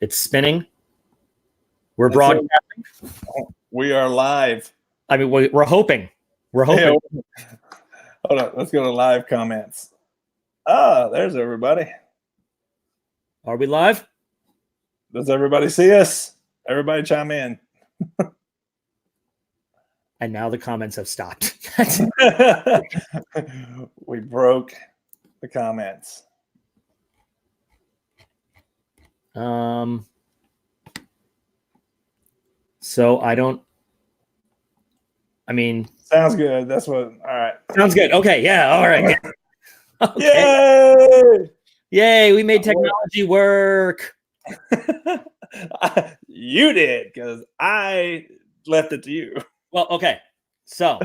It's spinning. We're broadcasting. We are live. I mean, we're hoping. We're hoping. Hey, hold on. Let's go to live comments. Ah, there's everybody. Are we live? Does everybody see us? Everybody chime in. And now the comments have stopped. We broke the comments. So I mean, sounds good. That's what. All right. Sounds good. Okay. Yeah. All right. Okay. Yay. We made technology work. You did, because I left it to you. Well, okay. So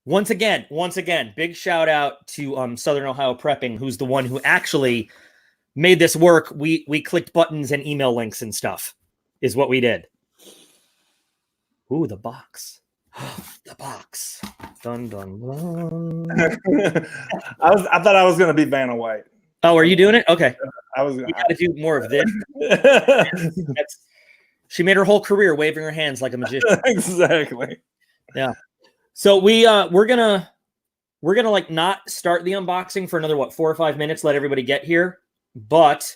once again, big shout out to Southern Ohio Prepping, who's the one who actually made this work. We clicked buttons and email links and stuff is what we did. Ooh, the box. The box. Dun, dun, dun. I thought I was going to be Vanna White. Oh, are you doing it? Okay. We got to do more of this. She made her whole career waving her hands like a magician. Exactly. Yeah. So we're gonna like not start the unboxing for another 4 or 5 minutes. Let everybody get here. But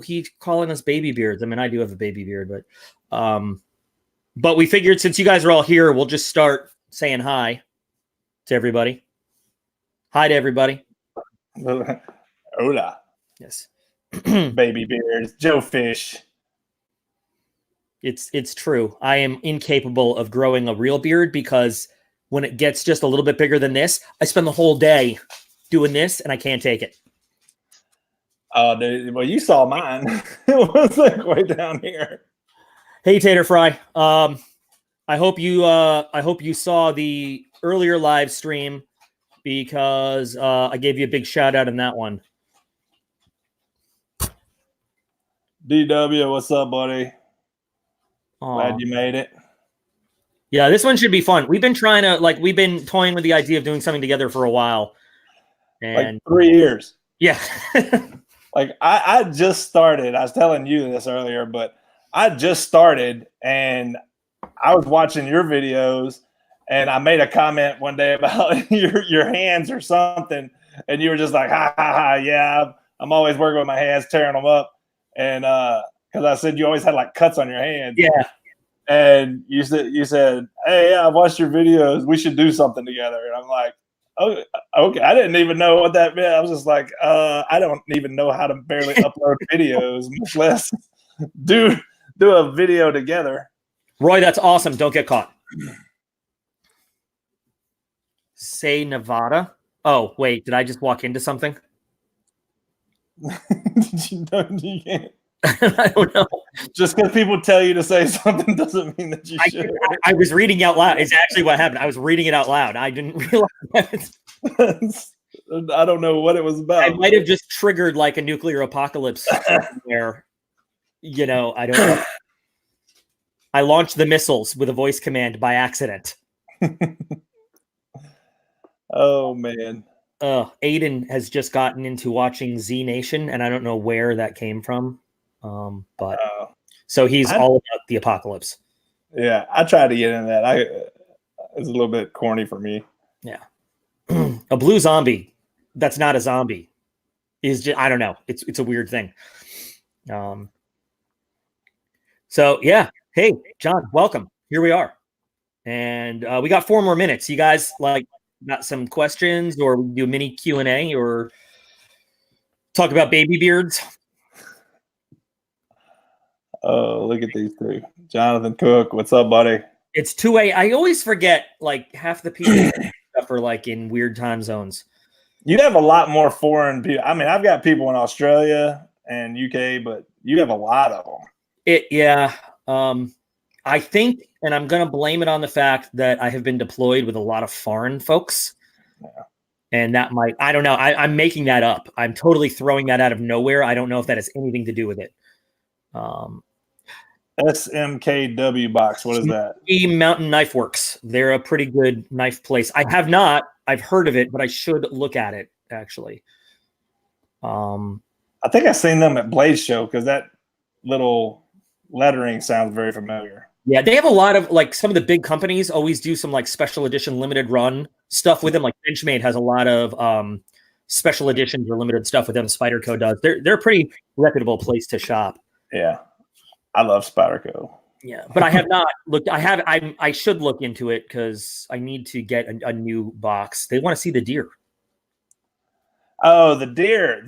he's calling us baby beards. I mean, I do have a baby beard, but we figured since you guys are all here, we'll just start saying hi to everybody. Hi to everybody. Hola. Yes. Baby beards. Joe Fish. It's true. I am incapable of growing a real beard because when it gets just a little bit bigger than this, I spend the whole day doing this and I can't take it. Well, you saw mine. It was like way down here. Hey, Tater Fry. I hope you saw the earlier live stream because I gave you a big shout out in that one. DW, what's up, buddy? Aww. Glad you made it. Yeah, this one should be fun. We've been toying with the idea of doing something together for a while. And like 3 years. Yeah. Like I just started. I was telling you this earlier, but I just started and I was watching your videos and I made a comment one day about your hands or something. And you were just like, ha, ha, ha. Yeah, I'm always working with my hands, tearing them up. And because I said you always had like cuts on your hands. Yeah. And you said, hey, yeah, I've watched your videos. We should do something together. And I'm like, oh, okay. I didn't even know what that meant. I was just like, I don't even know how to barely upload videos, much less do a video together. Roy, that's awesome. Don't get caught. Say Nevada. Oh, wait. Did I just walk into something? You can't. I don't know. Just because people tell you to say something doesn't mean that you should. I was reading out loud. It's actually what happened. I was reading it out loud. I didn't realize. I don't know what it was about. I might have just triggered like a nuclear apocalypse there. I don't know. I launched the missiles with a voice command by accident. Oh, man. Aiden has just gotten into watching Z Nation, and I don't know where that came from. But so he's all about the apocalypse. Yeah, I tried to get into that. It's a little bit corny for me. Yeah. A blue zombie that's not a zombie is just, I don't know. It's a weird thing. So yeah. Hey, John, welcome. Here we are. And we got 4 more minutes. You guys got some questions, or we do a mini Q&A, or talk about baby beards? Oh, look at these two. Jonathan Cook, what's up, buddy? It's 2 I always forget, like, half the people stuff are like in weird time zones. You'd have a lot more foreign people. I mean, I've got people in Australia and UK, but you have a lot of them. Yeah. I think, and I'm going to blame it on the fact that I have been deployed with a lot of foreign folks. Yeah. And that might, I don't know. I'm making that up. I'm totally throwing that out of nowhere. I don't know if that has anything to do with it. SMKW box. What is that? Mountain Knife Works. They're a pretty good knife place. I've heard of it, but I should look at it actually. I think I've seen them at Blaze Show because little lettering sounds very familiar. Yeah, they have a lot of like some of the big companies always do some like special edition limited run stuff with them. Like Benchmade has a lot of special editions or limited stuff with them. Spyderco does. They're a pretty reputable place to shop. Yeah, I love Spyderco. Yeah, but I have not looked. I should look into it because I need to get a new box. They want to see the deer. Oh, the deer.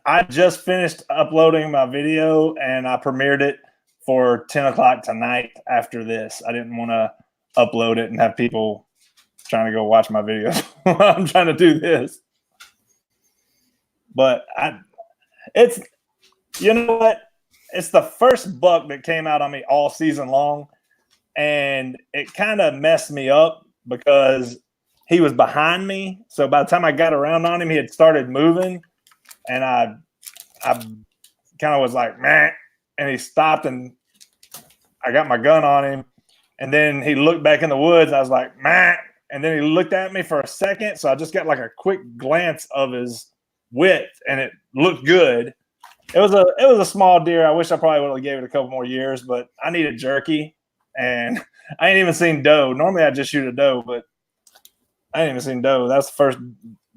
I just finished uploading my video and I premiered it for 10 o'clock tonight after this. I didn't want to upload it and have people trying to go watch my video while I'm trying to do this. But it's, you know what? It's the first buck that came out on me all season long. And it kind of messed me up because he was behind me. So by the time I got around on him, he had started moving. And I kind of was like, man. And he stopped and I got my gun on him. And then he looked back in the woods. I was like, man. And then he looked at me for a second. So I just got like a quick glance of his width and it looked good. It was a small deer. I wish I probably would have gave it a couple more years, but I needed jerky. And I ain't even seen doe. Normally I just shoot a doe, but I ain't even seen doe. That's the first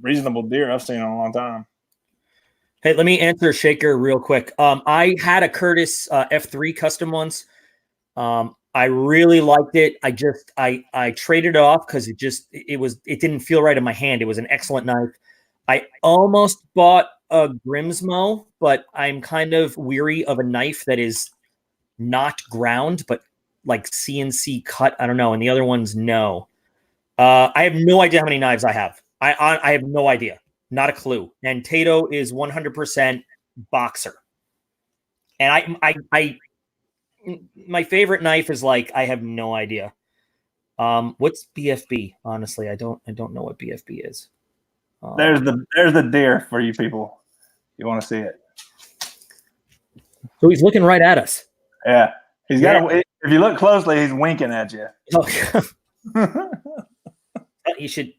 reasonable deer I've seen in a long time. Hey, let me answer Shaker real quick. I had a Curtis F3 custom once. I really liked it. I traded it off because it didn't feel right in my hand. It was an excellent knife. I almost bought a Grimsmo, but I'm kind of weary of a knife that is not ground, but like CNC cut. I don't know. And the other ones, no. I have no idea how many knives I have. I have no idea. Not a clue. And Tato is 100% boxer. And I my favorite knife is like, I have no idea. What's BFB? Honestly, I don't know what BFB is. There's the deer for you people. You want to see it? So he's looking right at us. Yeah, he's got. If you look closely, he's winking at you. Oh. You should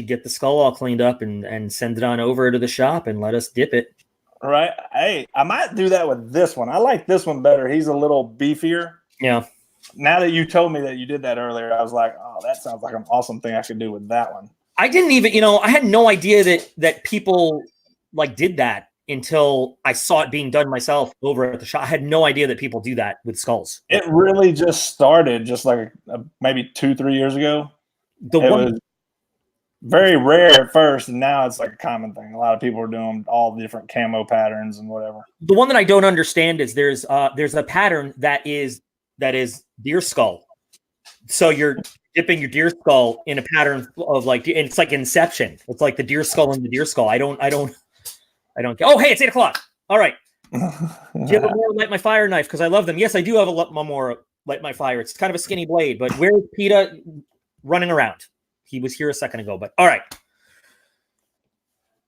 get the skull all cleaned up and send it on over to the shop and let us dip it. Right. Hey, I might do that with this one. I like this one better. He's a little beefier. Yeah. Now that you told me that you did that earlier, I was like, oh, that sounds like an awesome thing I should do with that one. I didn't even, I had no idea that people like did that until I saw it being done myself over at the shop. I had no idea that people do that with skulls. It really just started just like maybe 2-3 years ago. It was very rare at first, and now it's like a common thing. A lot of people are doing all the different camo patterns and whatever. The one that I don't understand is there's a pattern that is deer skull. So you're dipping your deer skull in a pattern of like, and it's like Inception. It's like the deer skull and the deer skull. I don't get. Oh, hey, it's 8 o'clock. All right. Do you have a more Light My Fire knife? Because I love them. Yes, I do have a more Light My Fire. It's kind of a skinny blade, but where's PETA running around? He was here a second ago, but all right.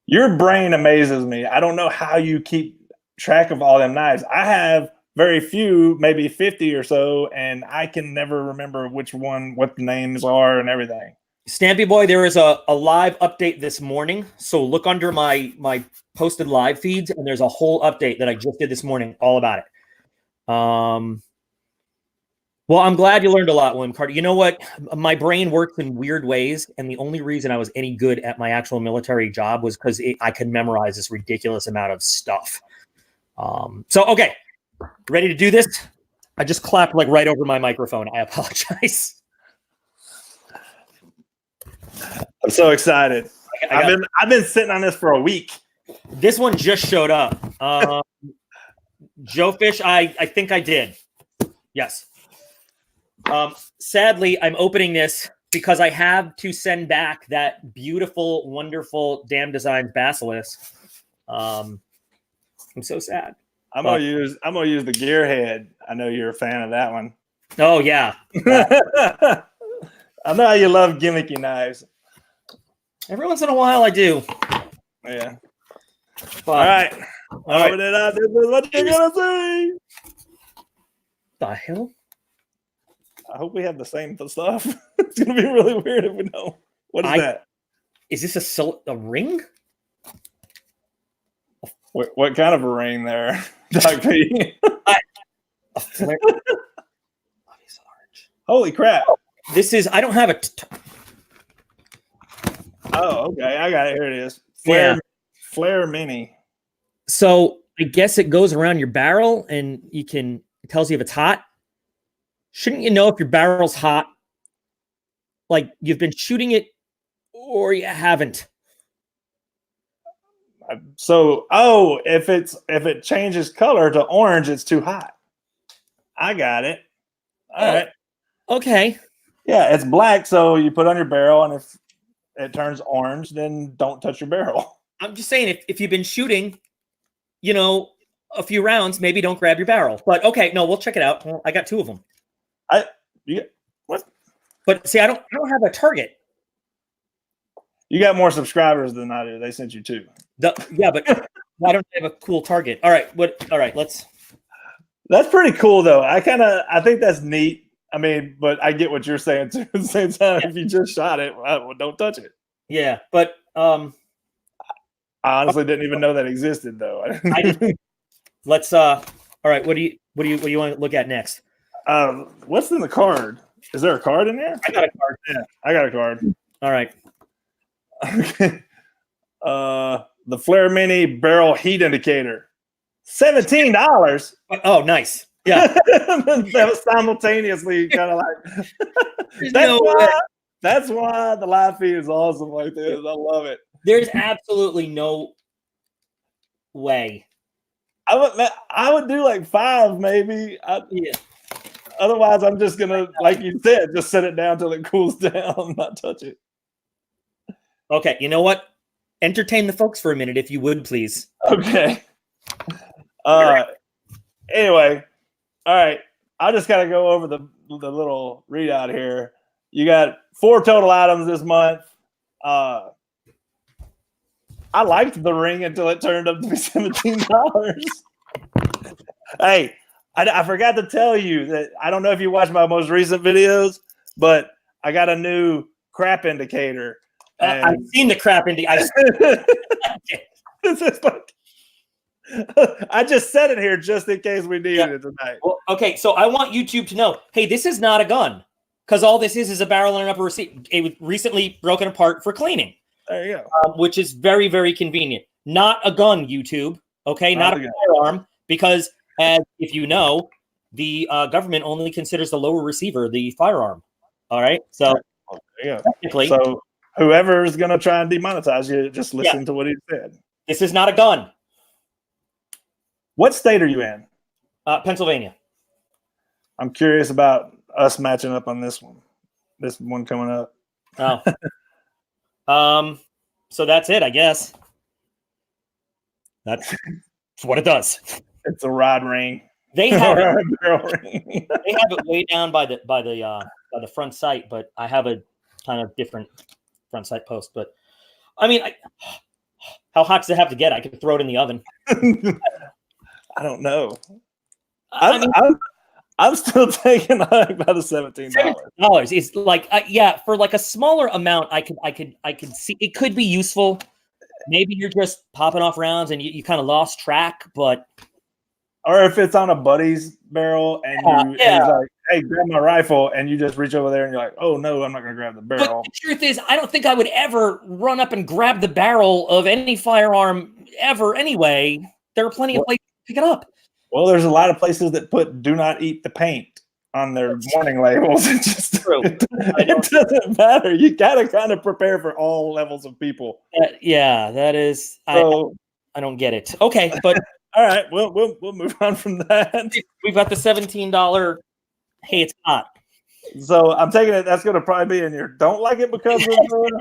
Your brain amazes me. I don't know how you keep track of all them knives. I have very few, maybe 50 or so, and I can never remember which one, what the names are and everything. Stampy Boy, there is a live update this morning. So look under my posted live feeds, and there's a whole update that I just did this morning all about it. Well, I'm glad you learned a lot, William Carter. You know what? My brain works in weird ways, and the only reason I was any good at my actual military job was because I could memorize this ridiculous amount of stuff. So, okay. Ready to do this? I just clapped like right over my microphone. I apologize. I'm so excited. I've been sitting on this for a week. This one just showed up. Joe Fish, I think I did. Yes. Sadly, I'm opening this because I have to send back that beautiful, wonderful Damn Designs Basilisk. I'm so sad. I'm gonna use the Gearhead. I know you're a fan of that one. Oh yeah. I know you love gimmicky knives. Every once in a while, I do. Yeah. But, all right. Open it up. This is what you're gonna see. The hell? I hope we have the same stuff. It's gonna be really weird if we don't. What is that? Is this a ring? What kind of a ring there? DocP. A flare. Holy crap! This is. I don't have a. Oh, okay. I got it. Here it is. Flare Mini. So I guess it goes around your barrel, and it tells you if it's hot. Shouldn't you know if your barrel's hot? Like you've been shooting it, or you haven't. So, if it changes color to orange, it's too hot. I got it. All right. Okay. Yeah, it's black, so you put on your barrel, and if it turns orange, then don't touch your barrel. I'm just saying, if you've been shooting, a few rounds, maybe don't grab your barrel. But okay, no, we'll check it out. Well, I got 2 of them. What? But see, I don't have a target. You got more subscribers than I do. They sent you 2. Yeah, but why don't they have a cool target? All right, let's. That's pretty cool, though. I think that's neat. I mean, but I get what you're saying too. At the same time, if you just shot it, well, don't touch it. Yeah, but I honestly didn't even know that existed, though. Let's. All right, what do you want to look at next? What's in the card? Is there a card in there? I got a card. Yeah, I got a card. All right. Okay. The Flare Mini barrel heat indicator, $17. Oh, nice. Yeah. That was simultaneously kind of like. That's why the live feed is awesome like this. I love it. There's absolutely no way. I would do like 5 maybe. Yeah. Otherwise, I'm just gonna, like you said, just set it down till it cools down, not touch it. Okay, you know what? Entertain the folks for a minute, if you would, please. Okay. Anyway, all right. I just gotta go over the little readout here. You got 4 total items this month. I liked the ring until it turned up to be $17. Hey, I forgot to tell you that I don't know if you watched my most recent videos, but I got a new crap indicator. I've seen the crap indicator. This is like, I just said it here just in case we needed it tonight. Well, okay, so I want YouTube to know, hey, this is not a gun, because all this is a barrel and an upper receiver. It was recently broken apart for cleaning. There you go. Which is very, very convenient. Not a gun, YouTube. Okay, not a firearm, because as if you know, the government only considers the lower receiver the firearm. All right, so technically, so whoever is going to try and demonetize you, just listen to what he said. This is not a gun. What state are you in? Pennsylvania. I'm curious about us matching up on this one. This one coming up. Oh. So that's it, I guess. That's what it does. It's a rod ring. They have it way down by the front sight, but I have a kind of different front sight post. But I mean, how hot does it have to get? I could throw it in the oven. I don't know. I'm still taking about the $17. $17 is like for like a smaller amount. I could see it could be useful. Maybe you're just popping off rounds and you kind of lost track, but or if it's on a buddy's barrel and he's like, hey, grab my rifle, and you just reach over there and you're like, oh no, I'm not gonna grab the barrel. But the truth is, I don't think I would ever run up and grab the barrel of any firearm ever anyway. There are plenty of places to pick it up. Well, there's a lot of places that put "do not eat the paint" on their warning labels. It's just true. It doesn't matter. You gotta kind of prepare for all levels of people. That is. So, I don't get it. Okay, but all right, we'll move on from that. We've got the $17. Hey, it's hot. So I'm taking it. That's going to probably be in your don't like it because of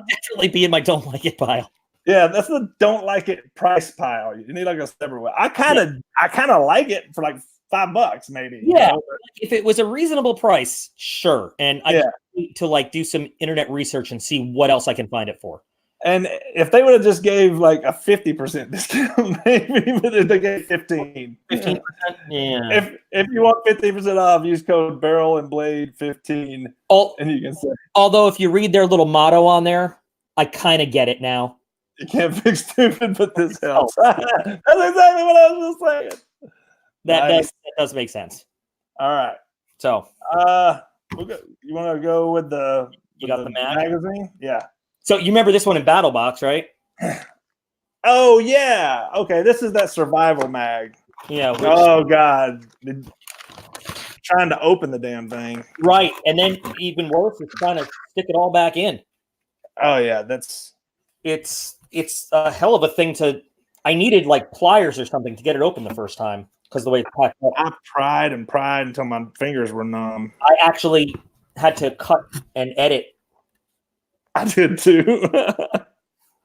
definitely be in my don't like it pile. Yeah, that's the don't like it price pile. You need like a separate one. I kind of like it for like $5 maybe. Yeah, you know? If it was a reasonable price, sure. And I need to like do some internet research and see what else I can find it for. And if they would have just gave like a 50% discount, maybe, but if they gave 15%. 15%? Yeah. If you want 50% off, use code Barrel and Blade 15, and you can say. Although if you read their little motto on there, I kind of get it now. You can't fix stupid, but this helps. That's exactly what I was just saying. Nice. That does make sense. All right. So you want to go with the magazine? Yeah. So you remember this one in Battle Box, right? Oh yeah. Okay, this is that survival mag. Yeah. Oh god. Trying to open the damn thing. Right. And then even worse, it's trying to stick it all back in. Oh yeah, it's a hell of a thing to. I needed like pliers or something to get it open the first time because the way it's packed up. I pried until my fingers were numb. I actually had to cut and edit. I did too.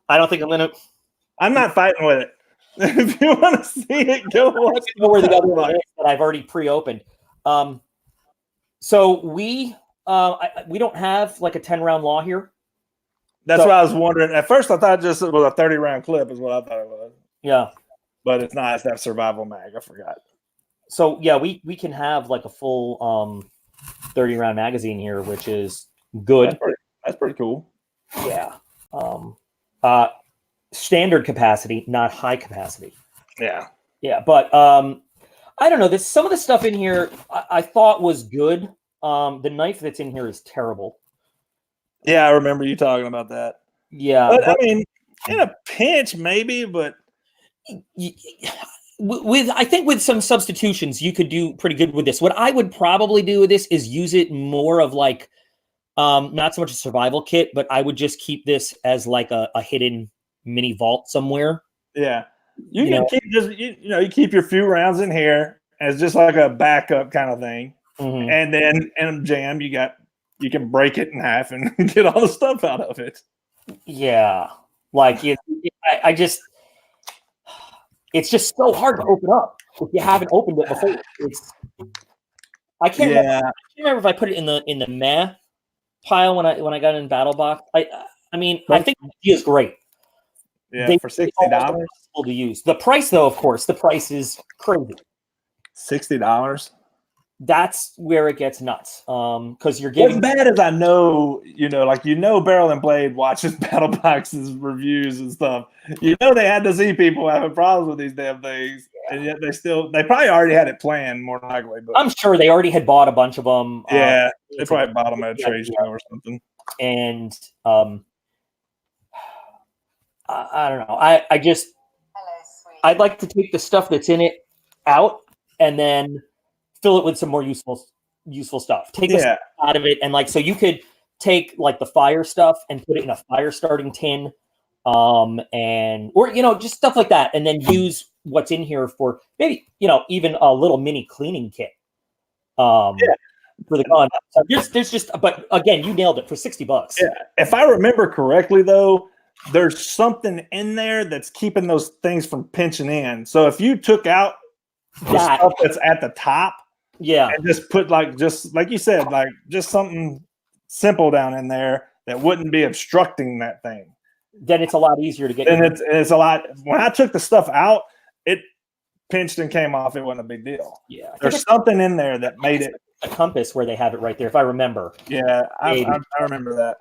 I don't think I'm not fighting with it. If you want to see it, go watch. Where the other one is that I've already pre-opened. So we don't have like a 10-round law here. That's what I was wondering. At first, I thought just it was a 30-round clip is what I thought it was. Yeah. But it's not. It's that survival mag. I forgot. So, yeah, we can have like a full 30-round magazine here, which is good. That's pretty cool. Yeah. Standard capacity, not high capacity. Yeah. Yeah, but I don't know. Some of the stuff in here I thought was good. The knife that's in here is terrible. Yeah, I remember you talking about that. Yeah, but I mean, in a pinch, maybe, but I think with some substitutions, you could do pretty good with this. What I would probably do with this is use it more of like, not so much a survival kit, but I would just keep this as like a hidden mini vault somewhere. Yeah, you can keep you keep your few rounds in here as just like a backup kind of thing, and then in a jam you can break it in half and get all the stuff out of it. Yeah, like it's just so hard to open up if you haven't opened it before. I can't remember if I put it in the meh pile when I got in Battle Box. I mean, I think the idea is great. Yeah, for $60 to use. The price, though, of course, the price is crazy. $60. That's where it gets nuts. Because you're getting as bad as I know, Barrel and Blade watches Battle Box's reviews and stuff. They had to see people having problems with these damn things, and yet they probably already had it planned more than likely. But I'm sure they already had bought a bunch of them. Yeah, they probably bought them at a trade show or something. And I don't know. I'd like to take the stuff that's in it out and then fill it with some more useful stuff. Take the stuff out of it, and so you could take like the fire stuff and put it in a fire starting tin, or just stuff like that, and then use what's in here for maybe even a little mini cleaning kit. For the gun. So there's just, but again, you nailed it for $60. Yeah, if I remember correctly, though, there's something in there that's keeping those things from pinching in. So if you took out the stuff that's at the top, and just put just like you said, just something simple down in there that wouldn't be obstructing that thing, then it's a lot easier to get. And it's a lot. When I took the stuff out, it pinched and came off. It wasn't a big deal. Yeah, there's something in there that made it a compass where they have it right there. If I remember. Yeah, I remember that.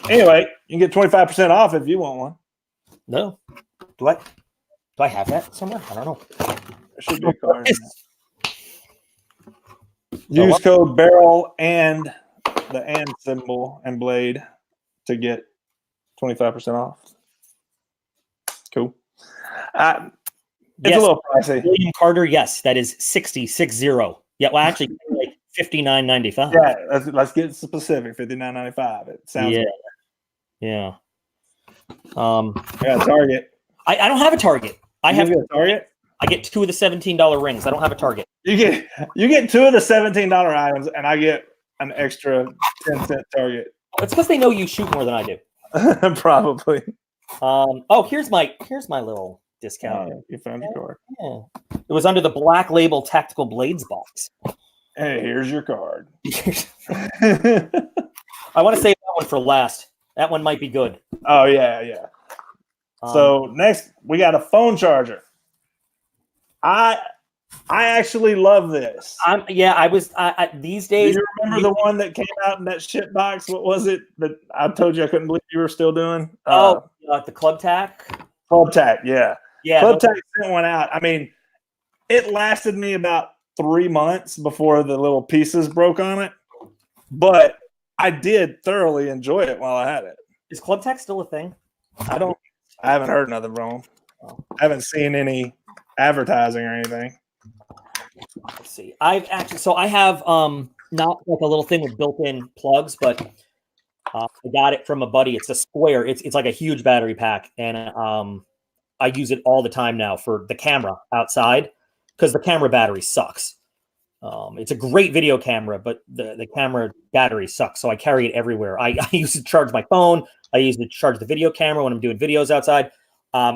Anyway, you can get 25% off if you want one. No, do I have that somewhere? I don't know. There should be a card. Use code Barrel and the and symbol and Blade to get 25% off. Cool. It's a little pricey. William Carter, yes, that is 60. Yeah, well, actually, like $59.95. Yeah, let's get specific. $59.95. It sounds good. Yeah. Target. I don't have a Target. I have a Target. I get 2 of the $17 rings. I don't have a Target. You get 2 of the $17 items, and I get an extra 10-cent Target. It's because they know you shoot more than I do. Probably. Here's my little discount. You found your card. Yeah. It was under the Black Label Tactical Blades box. Hey, here's your card. I want to save that one for last. That one might be good. Oh yeah. So next we got a phone charger. I actually love this. These days. Do you remember the one that came out in that shit box? What was it that I told you I couldn't believe you were still doing? The Club Tac. Club Tac, yeah. Yeah. Club Tac sent one out. I mean, it lasted me about 3 months before the little pieces broke on it, but I did thoroughly enjoy it while I had it. Is Club Tech still a thing? I haven't heard nothing from them. I haven't seen any advertising or anything. Let's see. I have not like a little thing with built-in plugs, but I got it from a buddy. It's a square. It's like a huge battery pack, and I use it all the time now for the camera outside because the camera battery sucks. It's a great video camera, but the camera battery sucks, so I carry it everywhere. I use it to charge my phone. I use it to charge the video camera when I'm doing videos outside.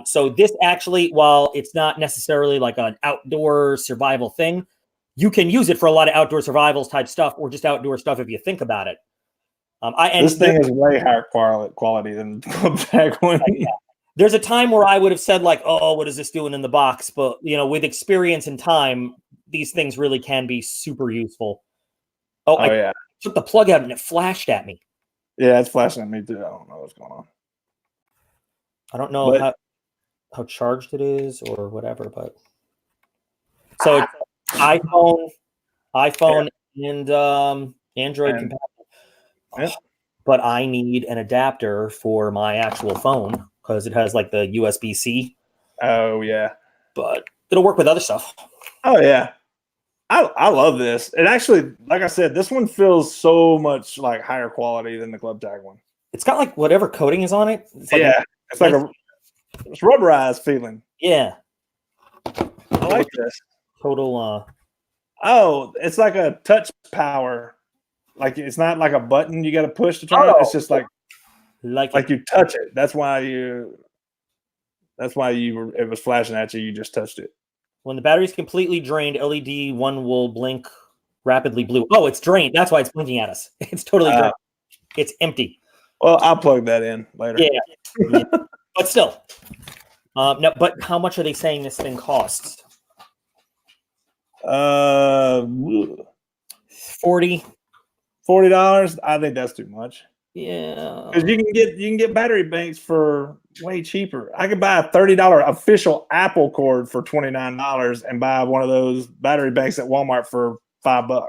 So this actually, while it's not necessarily like an outdoor survival thing, you can use it for a lot of outdoor survivals type stuff or just outdoor stuff if you think about it. This thing is way higher quality than the Club Tech one. There's a time where I would have said like, oh, what is this doing in the box? But, with experience and time, these things really can be super useful. I took the plug out and it flashed at me. Yeah, it's flashing at me too. I don't know what's going on. I don't know how charged it is or whatever, but so it's iPhone and Android compatible. Yeah. But I need an adapter for my actual phone because it has like the USB-C. Oh yeah. But it'll work with other stuff. Oh yeah. I love this. It actually, like I said, this one feels so much like higher quality than the Club Tag one. It's got like whatever coating is on it. It's like it's rubberized feeling. Yeah. I like this. Total it's like a touch power. Like it's not like a button you got to push to turn it. It's just like you touch it. That's why it was flashing at you. You just touched it. When the battery's completely drained, LED 1 will blink rapidly blue. Oh, it's drained. That's why it's blinking at us. It's totally drained. It's empty. Well, I'll plug that in later. Yeah. But still. No, but how much are they saying this thing costs? $40. I think that's too much. Yeah, because you can get battery banks for way cheaper. I could buy a $30 official Apple cord for $29 and buy one of those battery banks at Walmart for $5.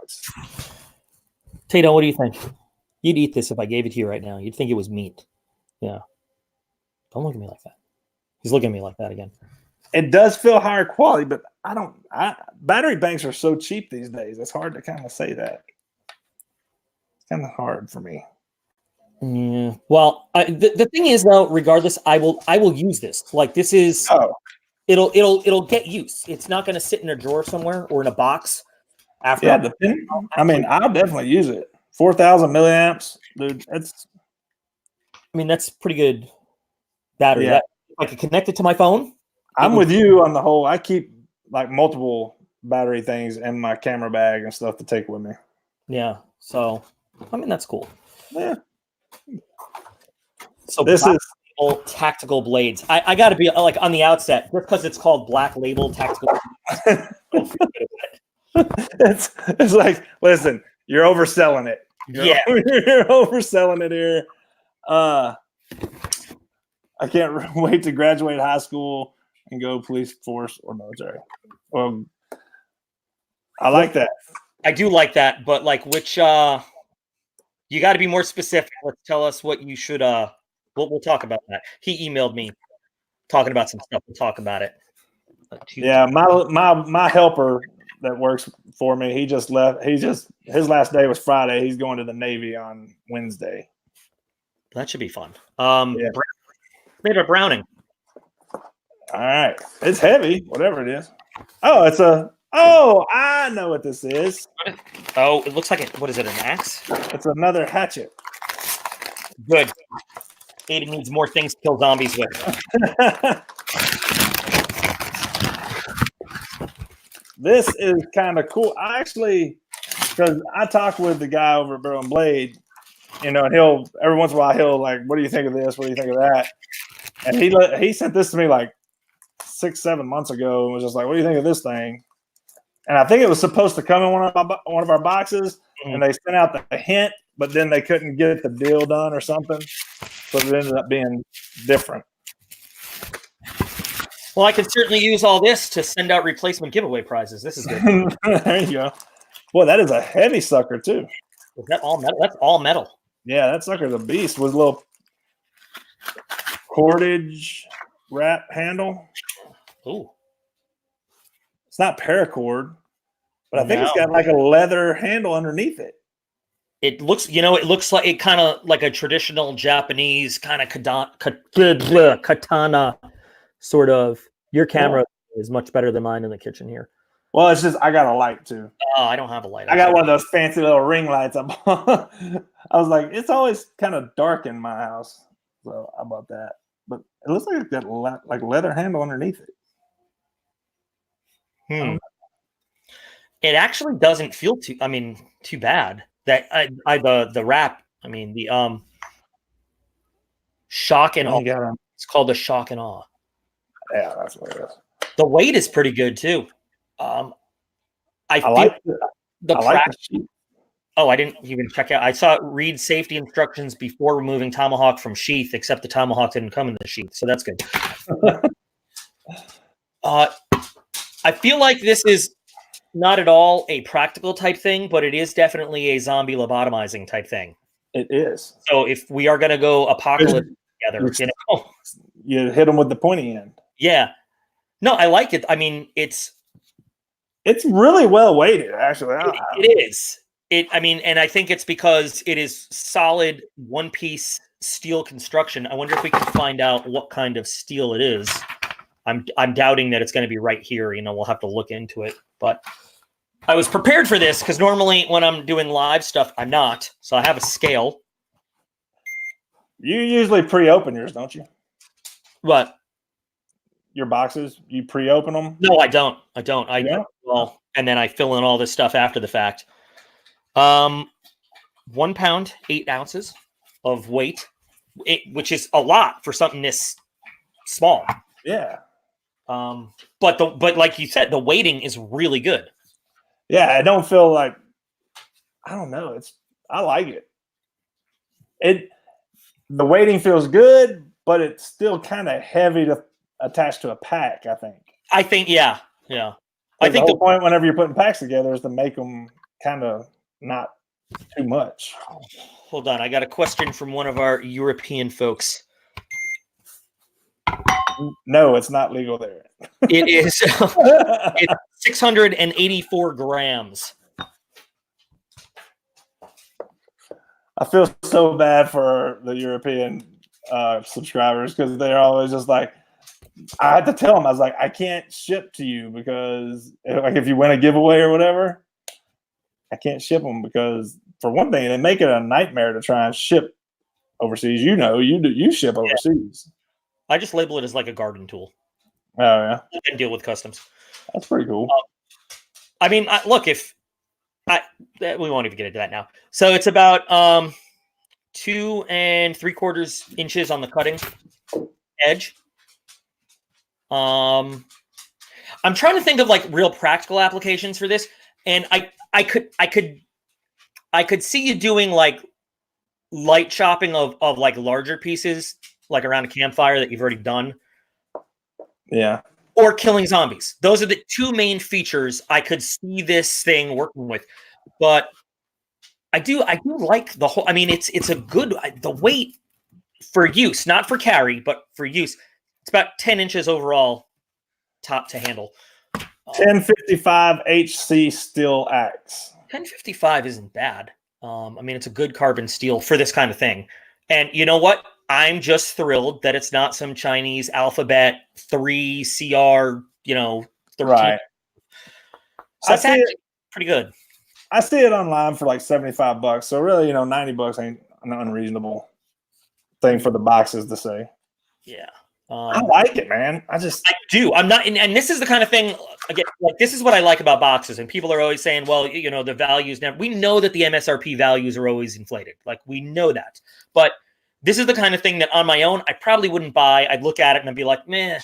Tato, what do you think? You'd eat this if I gave it to you right now. You'd think it was meat. Yeah. Don't look at me like that. He's looking at me like that again. It does feel higher quality, but battery banks are so cheap these days. It's hard to kind of say that. It's kind of hard for me. Yeah. Well, the thing is though, regardless, I will use this. Like this is it'll get use. It's not going to sit in a drawer somewhere or in a box. After I'll definitely use it. 4,000 milliamps, dude. That's pretty good battery. Yeah. I can connect it to my phone. I'm with you on the whole. I keep like multiple battery things in my camera bag and stuff to take with me. Yeah. So, that's cool. Yeah. So this is tactical blades. I got to be like on the outset, just because it's called Black Label Tactical. It's like, listen, you're overselling it. You're overselling it here. I can't wait to graduate high school and go police force or military. I like that. I do like that, but like which you got to be more specific. Let's tell us what you should we'll talk about that. He emailed me talking about some stuff. We'll talk about it. Yeah, my helper that works for me, he just left. His last day was Friday. He's going to the Navy on Wednesday. That should be fun. Made a Browning. All right. It's heavy, whatever it is. I know what this is. Oh, it looks like what is it, an axe? It's another hatchet. Good. Aiden needs more things to kill zombies with. This is kind of cool. Because I talk with the guy over at Barrel and Blade, and he'll every once in a while he'll like, what do you think of this? What do you think of that? And he sent this to me like 6-7 months ago and was just like, what do you think of this thing? And I think it was supposed to come in one of our boxes, and they sent out the hint, but then they couldn't get the deal done or something, so it ended up being different. Well, I can certainly use all this to send out replacement giveaway prizes. This is good. There you go. Boy, that is a heavy sucker too. Is that all metal? That's all metal. Yeah, that sucker's a beast with a little cordage wrap handle. Ooh. It's not paracord, but I think it's got like a leather handle underneath it. It looks, it looks like it kind of like a traditional Japanese kind of katana sort of. Your camera is much better than mine in the kitchen here. Well, it's just I got a light too. Oh, I don't have a light. I got one of those fancy little ring lights. I was like, it's always kind of dark in my house, so I bought that. But it looks like it's got like leather handle underneath it. It actually doesn't feel too bad. That the wrap. I mean the shock and awe. It's called the shock and awe. Yeah, that's what it is. The weight is pretty good too. I like the sheet. Oh, I didn't even check out. I saw read safety instructions before removing Tomahawk from sheath, except the Tomahawk didn't come in the sheath, so that's good. I feel like this is not at all a practical type thing, but it is definitely a zombie lobotomizing type thing. It is. So if we are going to go apocalypse together, you hit them with the pointy end. Yeah. No, I like it. I mean, it's really well weighted, actually. It is. And I think it's because it is solid one-piece steel construction. I wonder if we can find out what kind of steel it is. I'm doubting that it's going to be right here. We'll have to look into it. But I was prepared for this because normally when I'm doing live stuff, I'm not. So I have a scale. You usually pre-open yours, don't you? What? Your boxes, you pre-open them? No, I don't. And then I fill in all this stuff after the fact. 1 pound, 8 ounces of weight, which is a lot for something this small. Yeah. But like you said, the weighting is really good. Yeah, I don't feel like, I don't know. I like it. The weighting feels good, but it's still kind of heavy to attach to a pack, I think. Yeah. I think the point whenever you're putting packs together is to make them kind of not too much. Hold on, I got a question from one of our European folks. No, it's not legal there. It is. It's 684 grams. I feel so bad for the European subscribers because they're always just like, I had to tell them, I was like, I can't ship to you because like if you win a giveaway or whatever, I can't ship them because for one thing, they make it a nightmare to try and ship overseas. You ship overseas. I just label it as like a garden tool. Oh yeah, you can deal with customs. That's pretty cool. Look, we won't even get into that now. So it's about 2 3/4 inches on the cutting edge. I'm trying to think of like real practical applications for this, and I could see you doing like light chopping of like larger pieces, like around a campfire that you've already done. Yeah. Or killing zombies. Those are the two main features I could see this thing working with. But I do like the whole. It's a good the weight for use, not for carry, but for use. It's about 10 inches overall, top to handle. 1055 HC steel axe. 1055 isn't bad. It's a good carbon steel for this kind of thing. And you know what? I'm just thrilled that it's not some Chinese Alphabet 3 CR, 13. Right. So that's actually pretty good. I see it online for like $75. So really, $90 ain't an unreasonable thing for the boxes to say. Yeah. I like it, man. I do. I'm not, and this is the kind of thing, again, like this is what I like about boxes. And people are always saying, well, the values never, we know that the MSRP values are always inflated. Like we know that, but this is the kind of thing that on my own, I probably wouldn't buy. I'd look at it and I'd be like, meh,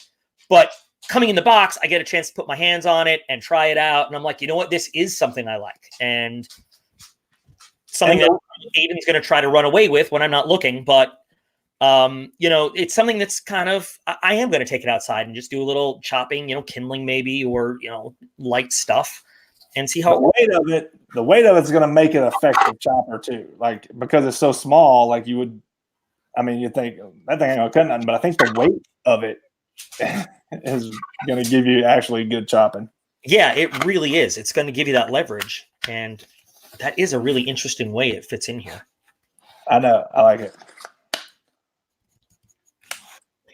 but coming in the box, I get a chance to put my hands on it and try it out. And I'm like, you know what? This is something I like. And something that Aiden's going to try to run away with when I'm not looking, but You know, it's something that's kind of, I am going to take it outside and just do a little chopping, you know, kindling maybe, or, you know, light stuff and see how the weight of it's going to make it effective chopper too. Like, because it's so small, like you think that thing ain't gonna cut nothing, but I think the weight of it is going to give you actually good chopping. Yeah, it really is. It's going to give you that leverage. And that is a really interesting way it fits in here. I know. I like it.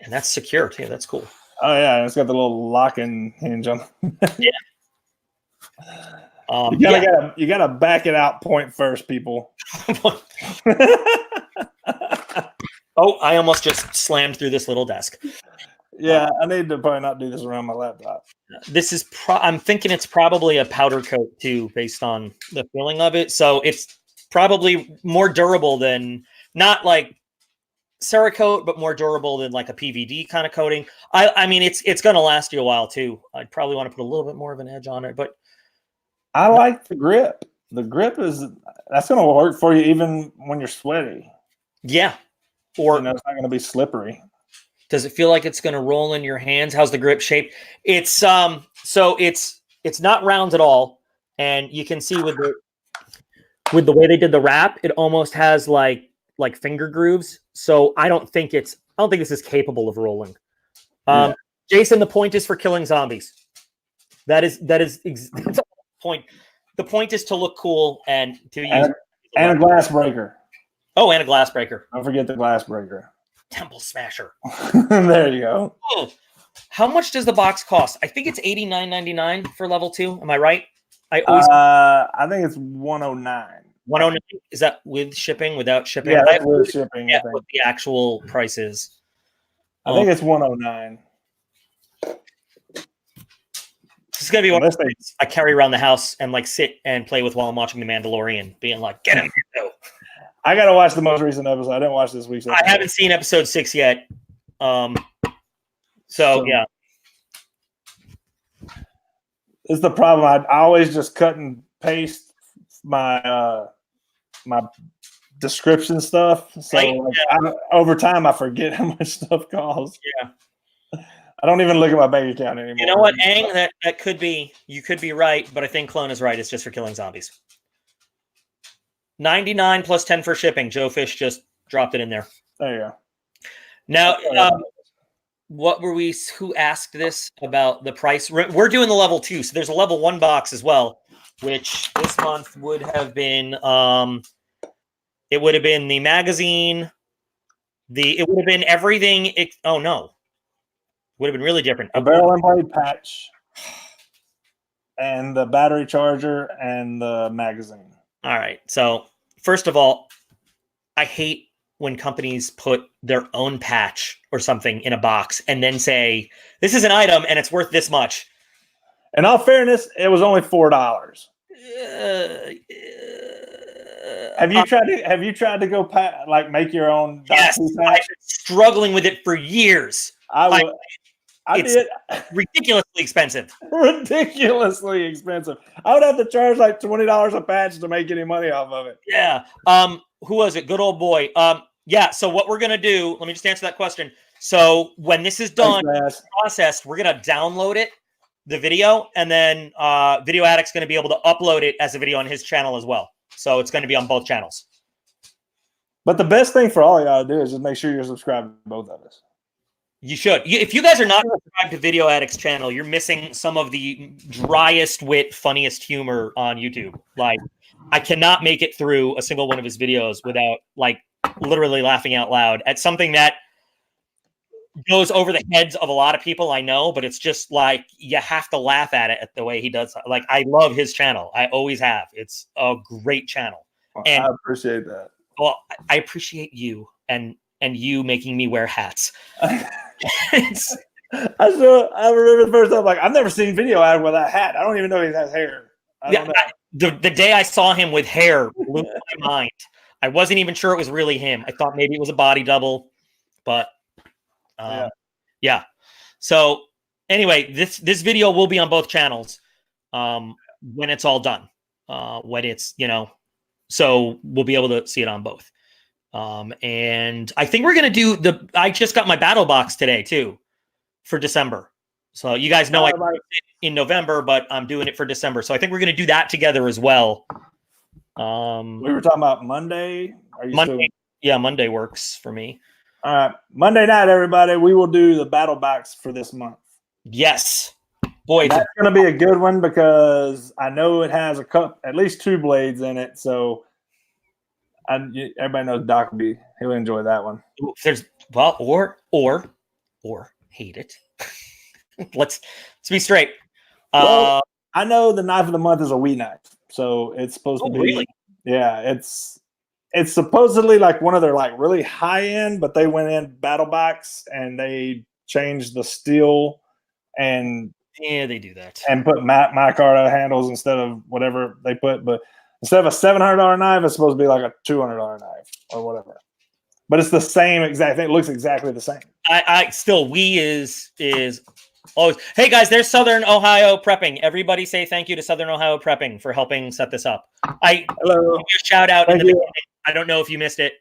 And that's secure too. That's cool. Oh yeah, it's got the little locking hinge on. Yeah. You gotta back it out point first, people. Oh, I almost just slammed through this little desk. Yeah, I need to probably not do this around my laptop. This is I'm thinking it's probably a powder coat too, based on the feeling of it. So it's probably more durable than, not like Cerakote, but more durable than like a PVD kind of coating. I mean, it's going to last you a while too. I'd probably want to put a little bit more of an edge on it, but I like the grip. The grip that's going to work for you even when you're sweaty. Yeah. Or it's not going to be slippery. Does it feel like it's going to roll in your hands? How's the grip shape? It's so it's not round at all, and you can see with the way they did the wrap, it almost has like finger grooves. So I don't think this is capable of rolling. Yeah. Jason, the point is for killing zombies. That's the point. The point is to look cool and to use and a glass breaker. Oh, and a glass breaker. Don't forget the glass breaker. Temple Smasher. There you go. Oh, how much does the box cost? I think it's $89.99 for level 2. Am I right? I think it's $109. $109. Is that with shipping? Without shipping? Yeah, that's with shipping. Yeah, what the actual price is. I think it's $109. This is gonna be one of things I carry around the house and like sit and play with while I'm watching The Mandalorian, being like, "Get him!" I gotta watch the most recent episode. I didn't watch this week's episode. I haven't seen episode 6 yet. So yeah. It's the problem. I always just cut and paste my my description stuff. So right. Over time, I forget how much stuff costs. Yeah. I don't even look at my bank account anymore. You know what, Aang? That could be. You could be right, but I think Clone is right. It's just for killing zombies. 99 plus 10 for shipping. Joe Fish just dropped it in there. There you go. Now, what were we? Who asked this about the price? We're doing the level 2, so there's a level 1 box as well, which this month would have been. It would have been the magazine. It would have been everything. Oh no. Would have been really different. A barrel and blade patch, and the battery charger, and the magazine. All right. So first of all, I hate when companies put their own patch or something in a box and then say, "This is an item and it's worth this much." In all fairness, it was only $4. Have you tried to go make your own? Yes, I've been struggling with it for years. I did. Ridiculously expensive. Ridiculously expensive. I would have to charge like $20 a patch to make any money off of it. Yeah. Who was it? Good old boy. Yeah. So what we're gonna do? Let me just answer that question. So when this is done, processed, we're gonna download it, the video, and then Video Addict's gonna be able to upload it as a video on his channel as well. So it's gonna be on both channels. But the best thing for all y'all to do is just make sure you're subscribed to both of us. You should. If you guys are not subscribed to Video Addict's channel, you're missing some of the driest wit, funniest humor on YouTube. Like, I cannot make it through a single one of his videos without, like, literally laughing out loud at something that goes over the heads of a lot of people, I know, but it's just like, you have to laugh at it at the way he does. Like, I love his channel. I always have. It's a great channel. And I appreciate that. Well, I appreciate you and you making me wear hats. I remember the first time, like, I've never seen Video Ad with that hat. I don't even know he has hair. The day I saw him with hair blew my mind. I wasn't even sure it was really him. I thought maybe it was a body double, but yeah. So anyway, this video will be on both channels when it's all done. When it's, so we'll be able to see it on both. And I think we're going to do I just got my battle box today too for December. So you guys know I did it in November, but I'm doing it for December. So I think we're going to do that together as well. We were talking about Monday. Are you Monday? still... Yeah, Monday works for me. All right. Monday night, everybody, we will do the battle box for this month. Yes. Boy, that's going to be a good one because I know it has at least 2 blades in it. So everybody knows DocP. He'll enjoy that one. Or hate it. Let's be straight. Well, I know the knife of the month is a Wii knife, so it's supposed to be. Really? Yeah, it's supposedly like one of their like really high end, but they went in battle box and they changed the steel and yeah, they do that and put micarta handles instead of whatever they put. But instead of a $700 knife, it's supposed to be like a $200 knife or whatever. But it's the same exact thing. It looks exactly the same. I still Wii is always. Hey guys, there's Southern Ohio Prepping. Everybody say thank you to Southern Ohio Prepping for helping set this up. Hello. Give you a shout out. Thank you. I don't know if you missed it.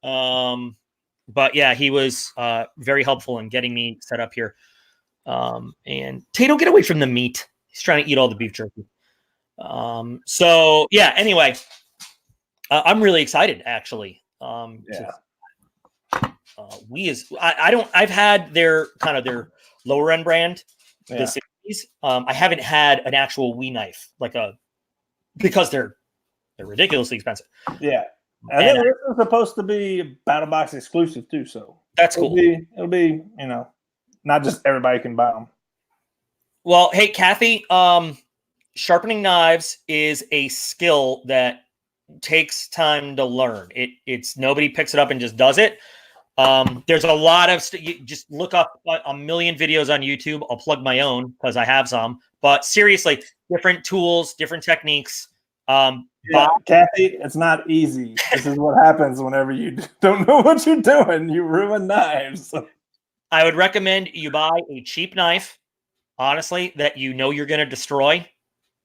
But yeah, he was very helpful in getting me set up here. And Tato, get away from the meat. He's trying to eat all the beef jerky. So yeah, anyway, I'm really excited actually. I've had their kind of their lower end brand, the 60s. I haven't had an actual Wii knife because they're ridiculously expensive. Yeah. I think this is supposed to be battle box exclusive too, so that's cool. It'll be not just everybody can buy them. Well, hey Kathy, sharpening knives is a skill that takes time to learn. It's nobody picks it up and just does it. There's a lot of you just look up a million videos on YouTube. I'll plug my own because I have some. But seriously, different tools, different techniques. Kathy, it's not easy. This is what happens whenever you don't know what you're doing. You ruin knives. I would recommend you buy a cheap knife, honestly, that you know you're going to destroy.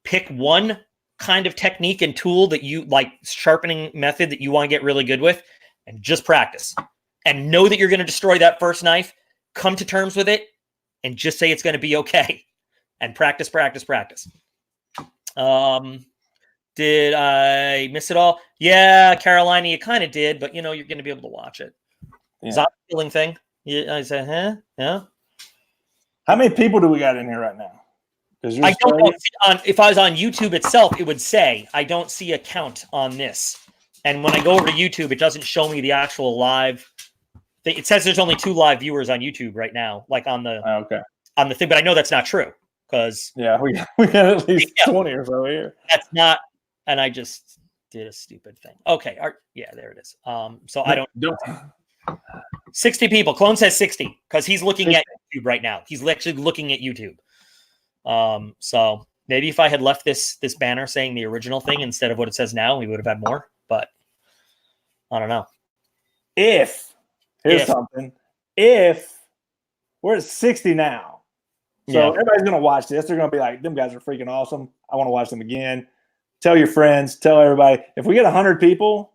Pick one kind of technique and tool that you like, sharpening method that you want to get really good with, and just practice. And know that you're going to destroy that first knife. Come to terms with it and just say it's going to be okay. And practice. Did I miss it all? Yeah, Carolina, you kind of did, but you're going to be able to watch it. Yeah. Zombie killing thing. Yeah, I said, huh? Yeah. How many people do we got in here right now? I don't know. If I was on YouTube itself, it would say. I don't see a count on this. And when I go over to YouTube, it doesn't show me the actual live. It says there's only 2 live viewers on YouTube right now, like on the on the thing. But I know that's not true because we got at least 20 or so here. That's not. And I just did a stupid thing. Okay, there it is. So I don't. 60 people. Clone says 60 because he's looking at YouTube right now. He's actually looking at YouTube. So maybe if I had left this banner saying the original thing instead of what it says now, we would have had more. But I don't know. Here's something. We're at 60 now, so everybody's gonna watch this. They're gonna be like, "Them guys are freaking awesome. I want to watch them again." Tell your friends. Tell everybody. If we get 100 people,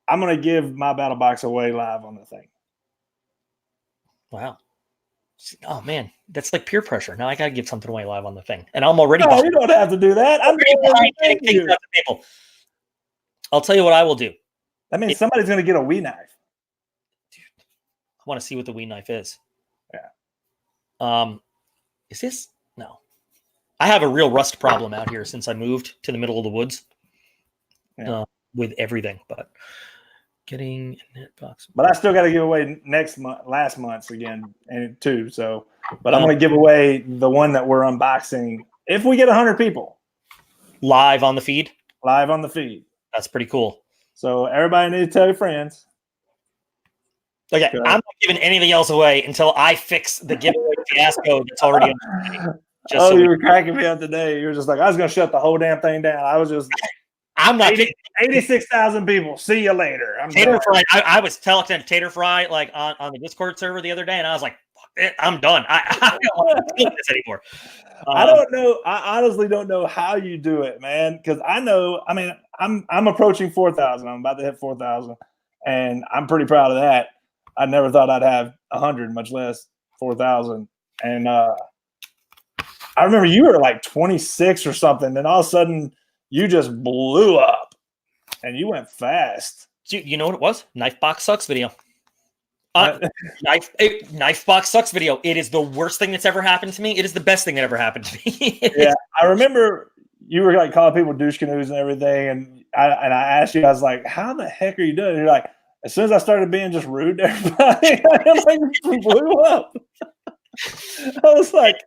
I'm gonna give my battle box away live on the thing. Wow. Oh man, that's like peer pressure. Now I gotta give something away live on the thing, and I'm already. No, you don't have to do that. I'm already getting things out to people. I'll tell you what I will do. That means somebody's gonna get a Wii knife. Dude, I want to see what the Wii knife is. Yeah. Is this no? I have a real rust problem out here since I moved to the middle of the woods. With everything, but getting in that box. But I still got to give away last month's again, and too. So, but I'm going to give away the one that we're unboxing if we get 100 people live on the feed. That's pretty cool. So everybody needs to tell your friends. Okay, I'm not giving anything else away until I fix the giveaway fiasco that's already on. You were cracking me up today. You were just like, I was going to shut the whole damn thing down. I was just. I'm not 86,000 people. See you later. Tater Fry. I was telling Tater Fry like on the Discord server the other day, and I was like, "Fuck it, I'm done. I don't want to do this anymore." I don't know. I honestly don't know how you do it, man. Because I know. I mean, I'm approaching 4,000. I'm about to hit 4,000, and I'm pretty proud of that. I never thought I'd have 100, much less 4,000. And I remember you were like 26 or something, and all of a sudden you just blew up, and you went fast. Dude, you know what it was? Knife box sucks video. Knife box sucks video. It is the worst thing that's ever happened to me. It is the best thing that ever happened to me. Yeah, I remember you were like calling people douche canoes and everything, and I asked you, I was like, "How the heck are you doing?" And you're like, "As soon as I started being just rude to everybody, I like blew up." I was like,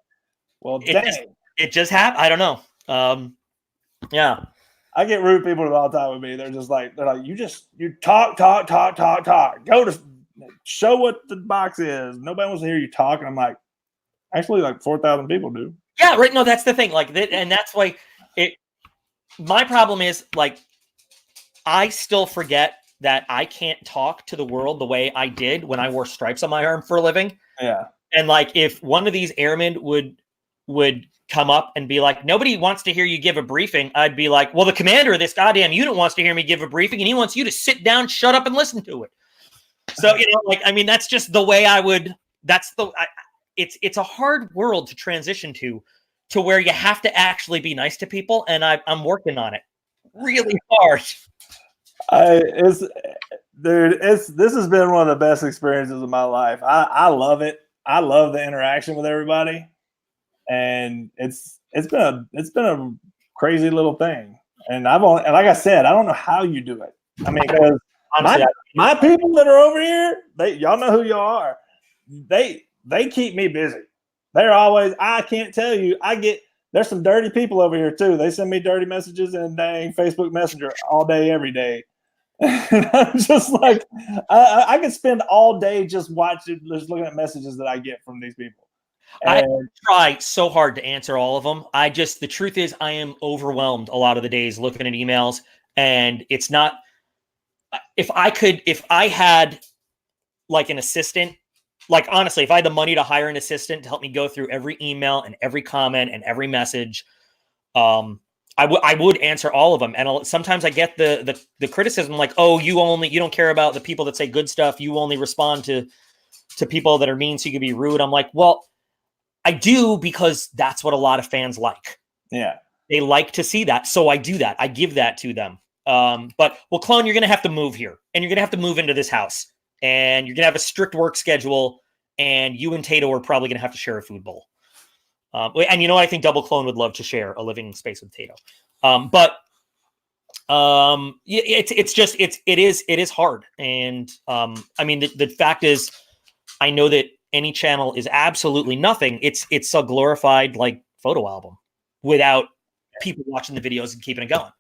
"Well, dang." It just happened. I don't know. Yeah. I get rude people all the time with me. They're like, you talk. Go to show what the box is. Nobody wants to hear you talk. And I'm like, actually, like 4,000 people do. Yeah, right. No, that's the thing. Like that, and that's why my problem is like I still forget that I can't talk to the world the way I did when I wore stripes on my arm for a living. Yeah. And like if one of these airmen would come up and be like, nobody wants to hear you give a briefing, I'd be like, well, the commander of this goddamn unit wants to hear me give a briefing, and he wants you to sit down, shut up, and listen to it. So, like, I mean, that's just the way I would, it's a hard world to transition to where you have to actually be nice to people. And I'm working on it really hard. This has been one of the best experiences of my life. I love it. I love the interaction with everybody. And it's been a crazy little thing. And like I said, I don't know how you do it. I mean, because my people that are over here, y'all know who you are. They keep me busy. They're always, I can't tell you, there's some dirty people over here too. They send me dirty messages and dang Facebook Messenger all day, every day. And I'm just like, I could spend all day just looking at messages that I get from these people. I try so hard to answer all of them. The truth is I am overwhelmed a lot of the days looking at emails, and it's not, if I had like an assistant, like honestly, if I had the money to hire an assistant to help me go through every email and every comment and every message, I would answer all of them. And sometimes I get the criticism like, oh, you don't care about the people that say good stuff. You only respond to people that are mean, so you can be rude. I'm like, well, I do, because that's what a lot of fans like. Yeah. They like to see that. So I do that. I give that to them. But Clone, you're going to have to move here, and you're going to have to move into this house, and you're going to have a strict work schedule, and you and Tato are probably going to have to share a food bowl. And you know what? I think Double Clone would love to share a living space with Tato. It is hard. And I mean, the fact is, I know that any channel is absolutely nothing. It's a glorified like photo album without people watching the videos and keeping it going.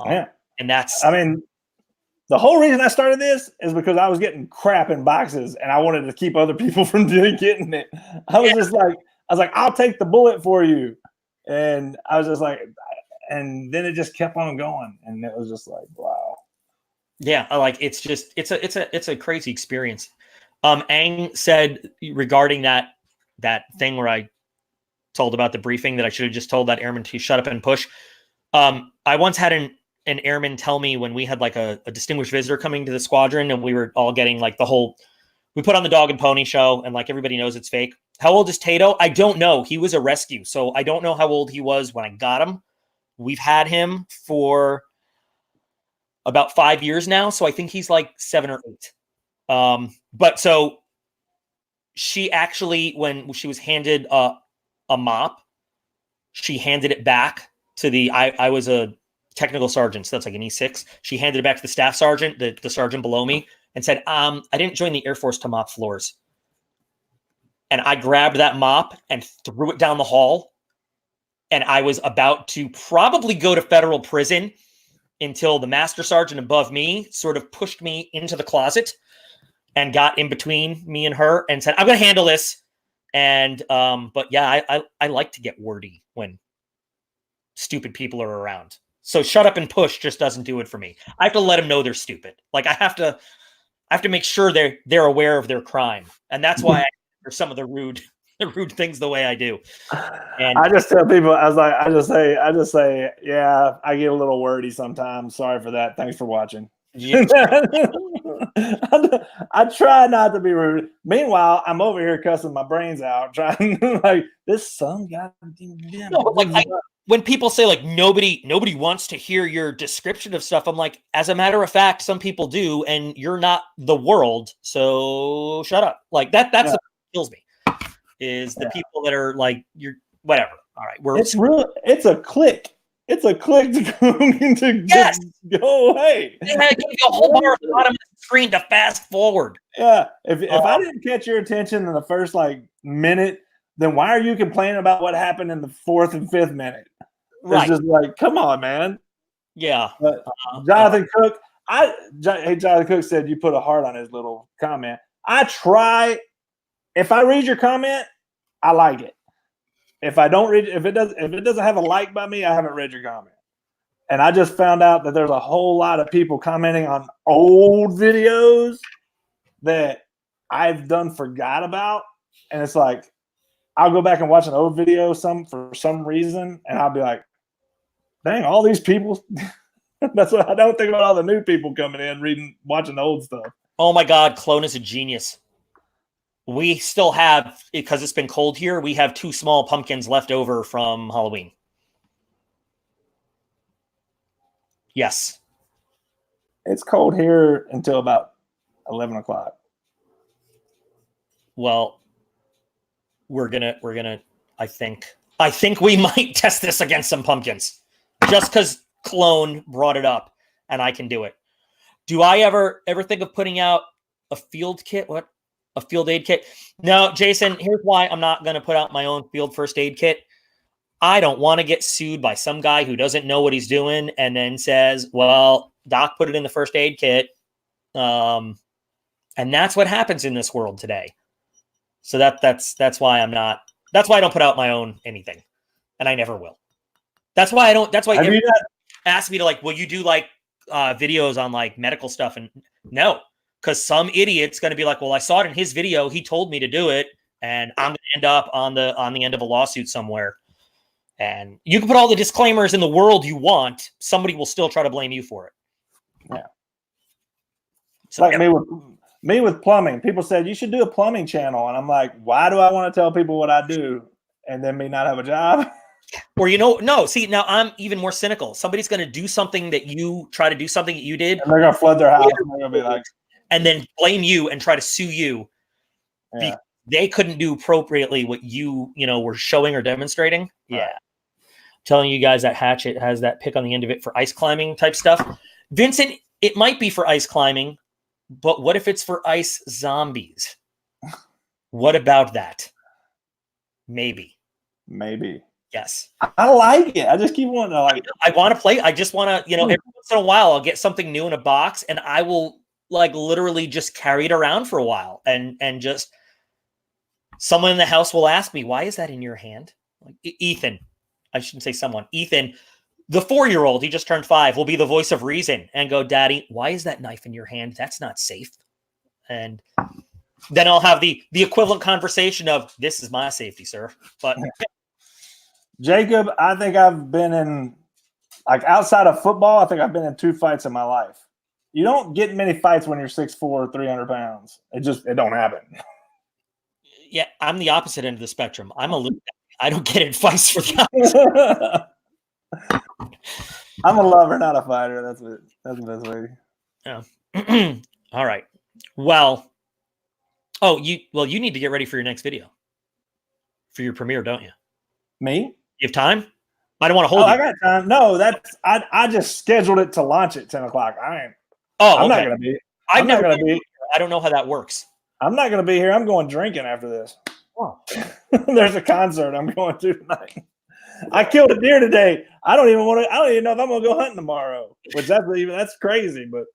Yeah. And that's, I mean, the whole reason I started this is because I was getting crap in boxes and I wanted to keep other people from getting it. I was like, I'll take the bullet for you. And I was just like, and then it just kept on going. And it was just like, wow. Yeah. It's a crazy experience. Aang said regarding that thing where I told about the briefing that I should have just told that airman to shut up and push. I once had an airman tell me when we had like a distinguished visitor coming to the squadron, and we were all getting like we put on the dog and pony show, and like everybody knows it's fake. How old is Tato? I don't know. He was a rescue, so I don't know how old he was when I got him. We've had him for about 5 years now, so I think he's like 7 or 8. But so she actually, when she was handed a mop, she handed it back to I was a technical sergeant, so that's like an E6. She handed it back to the staff sergeant, the sergeant below me, and said, I didn't join the Air Force to mop floors. And I grabbed that mop and threw it down the hall. And I was about to probably go to federal prison until the master sergeant above me sort of pushed me into the closet and got in between me and her and said, I'm going to handle this. And, but yeah, I like to get wordy when stupid people are around. So shut up and push just doesn't do it for me. I have to let them know they're stupid. Like I have to make sure they're aware of their crime. And that's why I do some of the rude things the way I do. And I just tell people, I just say, yeah, I get a little wordy sometimes. Sorry for that. Thanks for watching. Yeah. I try not to be rude. Meanwhile, I'm over here cussing my brains out, trying like this some guy. No, but like when people say like nobody wants to hear your description of stuff, I'm like, as a matter of fact, some people do, and you're not the world, so shut up. Like that's what kills me. Is the people that are like you're whatever. All right, it's a click. It's a click to go away. They had to give you a whole bar at the bottom of the screen to fast forward. Yeah. If I didn't catch your attention in the first like minute, then why are you complaining about what happened in the 4th and 5th minute? Right. It's just like, come on, man. Yeah. But Jonathan Cook, Jonathan Cook said you put a heart on his little comment. I try. If I read your comment, I like it. If I don't read, if it doesn't have a like by me, I haven't read your comment. And I just found out that there's a whole lot of people commenting on old videos that I've forgot about. And it's like, I'll go back and watch an old video for some reason, and I'll be like, dang, all these people. That's what I don't think about all the new people coming in, watching the old stuff. Oh my God, Clone is a genius. We still have, because it's been cold here, we have 2 small pumpkins left over from Halloween. Yes. It's cold here until about 11 o'clock. Well, we're gonna, I think we might test this against some pumpkins. Just because Clone brought it up and I can do it. Do I ever think of putting out a field kit? What? A field aid kit? No, Jason, here's why I'm not going to put out my own field first aid kit. I don't want to get sued by some guy who doesn't know what he's doing and then says, well, Doc put it in the first aid kit. And that's what happens in this world today. So that's why that's why I don't put out my own anything. And I never will. That's why everyone asked me to like, will you do like videos on like medical stuff? And no. Because some idiot's going to be like, well, I saw it in his video. He told me to do it, and I'm going to end up on the end of a lawsuit somewhere. And you can put all the disclaimers in the world you want. Somebody will still try to blame you for it. Yeah. So, like me with plumbing. People said you should do a plumbing channel, and I'm like, why do I want to tell people what I do and then me not have a job? Or no. See, now I'm even more cynical. Somebody's going to do something that you try to do something that you did, and they're going to flood their house. And they're going to be like. And then blame you and try to sue you. Yeah. They couldn't do appropriately what you were showing or demonstrating. Yeah. Right. Telling you guys that hatchet has that pick on the end of it for ice climbing type stuff. Vincent, it might be for ice climbing, but what if it's for ice zombies? What about that? Maybe. Yes. I like it. I just keep wanting to like. I want to play. I just want to, every once in a while I'll get something new in a box and I will like literally just carry it around for a while and just someone in the house will ask me, why is that in your hand? Like Ethan, I shouldn't say someone, Ethan, the 4-year-old, he just turned 5, will be the voice of reason and go, Daddy, why is that knife in your hand? That's not safe. And then I'll have the equivalent conversation of this is my safety, sir. But Jacob, I think I've been in like outside of football, I think I've been in 2 fights in my life. You don't get many fights when you're 6'4", 300 pounds. It don't happen. Yeah, I'm the opposite end of the spectrum. I'm a little. I don't get in fights for that. I'm a lover, not a fighter. That's the best way. Yeah. All right. Well. You need to get ready for your next video. For your premiere, don't you? Me? You have time? I don't want to hold you. I got time. No, I just scheduled it to launch at 10 o'clock. I'm not gonna be. I'm not gonna be. I don't know how that works. I'm not gonna be here. I'm going drinking after this. Oh. There's a concert I'm going to tonight. I killed a deer today. I don't even know if I'm gonna go hunting tomorrow. Which that's crazy, but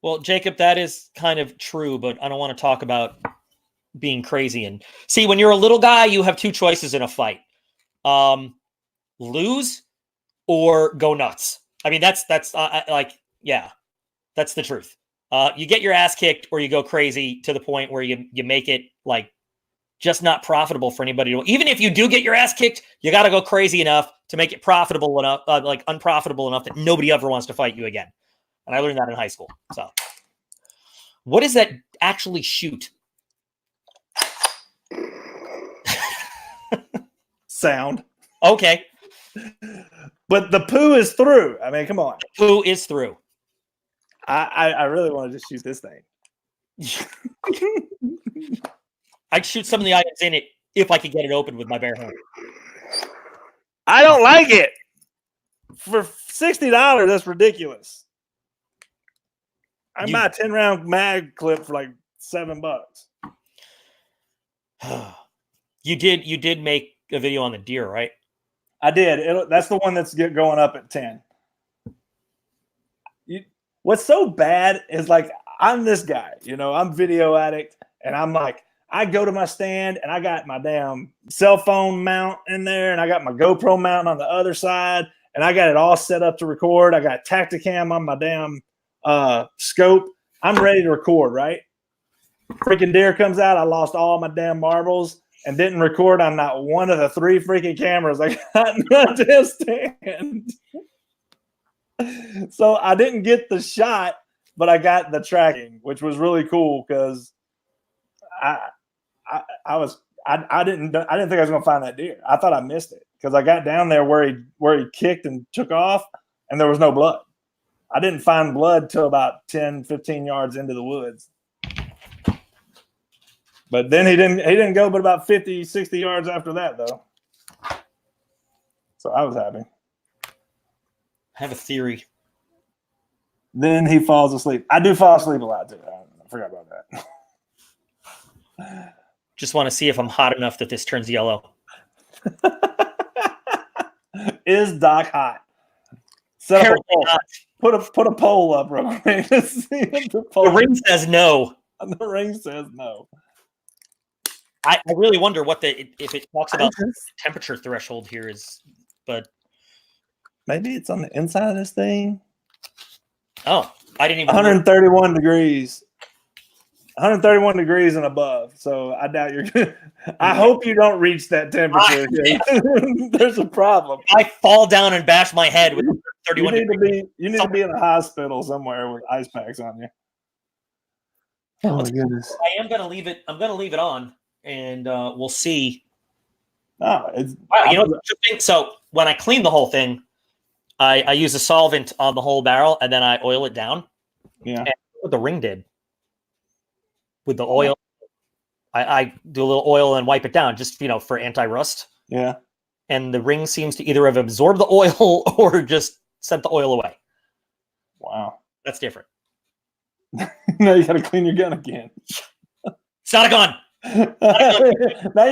well, Jacob, that is kind of true, but I don't want to talk about being crazy. And see, when you're a little guy, you have 2 choices in a fight. Lose or go nuts. I mean, that's that's the truth. You get your ass kicked or you go crazy to the point where you make it like just not profitable for anybody to, even if you do get your ass kicked, you got to go crazy enough to make it profitable enough, like unprofitable enough that nobody ever wants to fight you again. And I learned that in high school. So what does that actually shoot? Sound. Okay. But the poo is through. I mean, come on. Poo is through. I really want to just shoot this thing. I'd shoot some of the items in it if I could get it open with my bare hand. I don't like it. For $60, that's ridiculous. I buy a 10-round mag clip for like $7. You did make a video on the deer, right? I did. That's the one that's going up at 10. What's so bad is like I'm this guy, I'm Video Addict, and I'm like, I go to my stand and I got my damn cell phone mount in there, and I got my GoPro mount on the other side, and I got it all set up to record. I got Tacticam on my damn scope. I'm ready to record, right? Freaking deer comes out. I lost all my damn marbles and didn't record on not one of the 3 freaking cameras I got in my damn stand. So I didn't get the shot, but I got the tracking, which was really cool because I didn't think I was gonna find that deer. I thought I missed it because I got down there where he kicked and took off, and there was no blood. I didn't find blood till about 10, 15 yards into the woods. But then he didn't go but about 50, 60 yards after that, though. So I was happy. I have a theory. Then he falls asleep. I do fall asleep a lot, too. I forgot about that. Just want to see if I'm hot enough that this turns yellow. Is Doc hot? Set up a poll. Put a poll up real quick. The ring says no. The ring says no. I really wonder if it talks about the temperature threshold here is, but maybe it's on the inside of this thing. Oh, I didn't even 131 degrees. 131 degrees and above. So I doubt you're good. I hope you don't reach that temperature. There's a problem. I fall down and bash my head with 31 degrees. You need to be in a hospital somewhere with ice packs on you. Oh my goodness. I am gonna leave it. I'm gonna leave it on, and we'll see. Oh, it's wow. You know what's interesting? So when I clean the whole thing, I use a solvent on the whole barrel, and then I oil it down. Yeah. And what the ring did with the oil, I do a little oil and wipe it down, just for anti-rust. Yeah. And the ring seems to either have absorbed the oil or just sent the oil away. Wow. That's different. Now you got to clean your gun again. It's not a gun. Now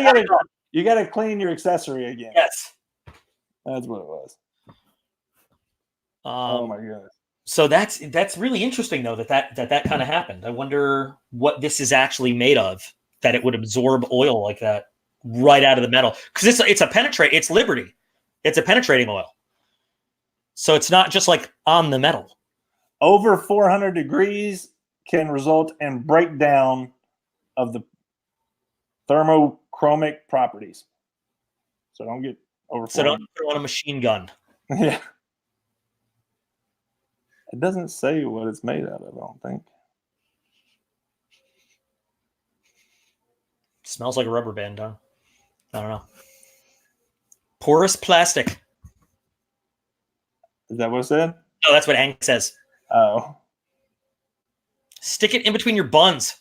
you got to clean your accessory again. Yes. That's what it was. Oh my goodness. So that's really interesting though that kind of happened. I wonder what this is actually made of, that it would absorb oil like that right out of the metal, because it's Liberty. It's a penetrating oil. So it's not just like on the metal. Over 400 degrees can result in breakdown of the thermochromic properties. So don't get over 400. So don't put it on a machine gun. Yeah. It doesn't say what it's made out of, I don't think. Smells like a rubber band, huh? I don't know. Porous plastic. Is that what it said? No, that's what Hank says. Oh. Stick it in between your buns.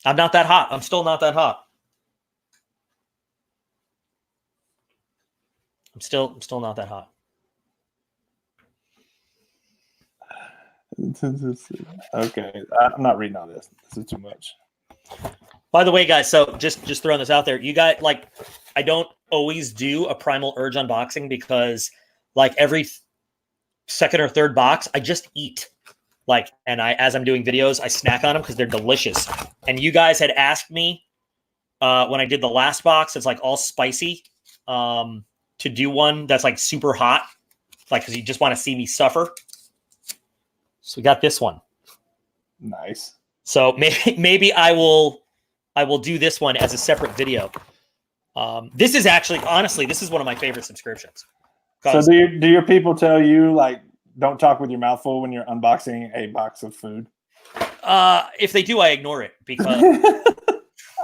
I'm not that hot. I'm still not that hot. I'm still not that hot. Okay, I'm not reading all this. This is too much. By the way, guys, so just throwing this out there, you guys, I don't always do a Primal Urge unboxing because every second or third box, I just eat. And as I'm doing videos, I snack on them because they're delicious. And you guys had asked me when I did the last box, it's all spicy, to do one that's super hot, because you just want to see me suffer. So we got this one. Nice. So maybe I will do this one as a separate video. This is actually, honestly, this is one of my favorite subscriptions. So do your people tell you don't talk with your mouth full when you're unboxing a box of food? If they do, I ignore it because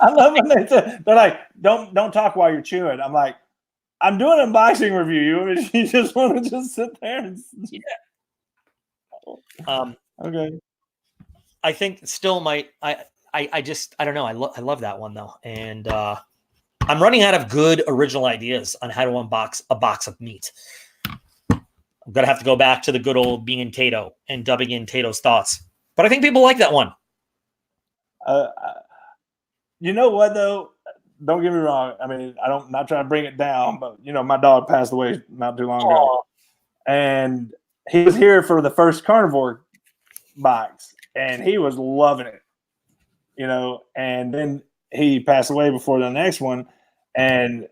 I love when they're like, don't talk while you're chewing. I'm like, I'm doing an unboxing review. You just want to just sit there and okay. I think still I don't know. I love that one though, and I'm running out of good original ideas on how to unbox a box of meat. I'm gonna have to go back to the good old being in Tato and dubbing in Tato's thoughts. But I think people like that one. You know what though? Don't get me wrong. I mean, not trying to bring it down, but you know, my dog passed away not too long ago, and he was here for the first carnivore box, and he was loving it. You know, and then he passed away before the next one, and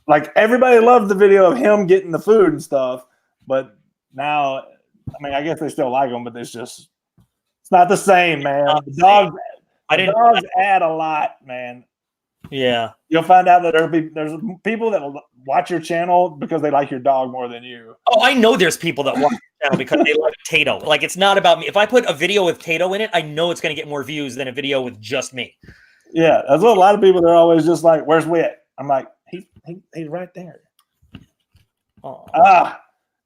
like everybody loved the video of him getting the food and stuff, but now, I mean, I guess they still like him, but it's not the same, man. The dogs add a lot, man. Yeah, you'll find out that there's people that will watch your channel because they like your dog more than you. Oh, I know there's people that watch your channel because they like Tato. Like, it's not about me. If I put a video with Tato in it, I know it's going to get more views than a video with just me. Yeah, that's what a lot of people. They're always just like, "Where's Wit?" I'm like, he's right there. Oh.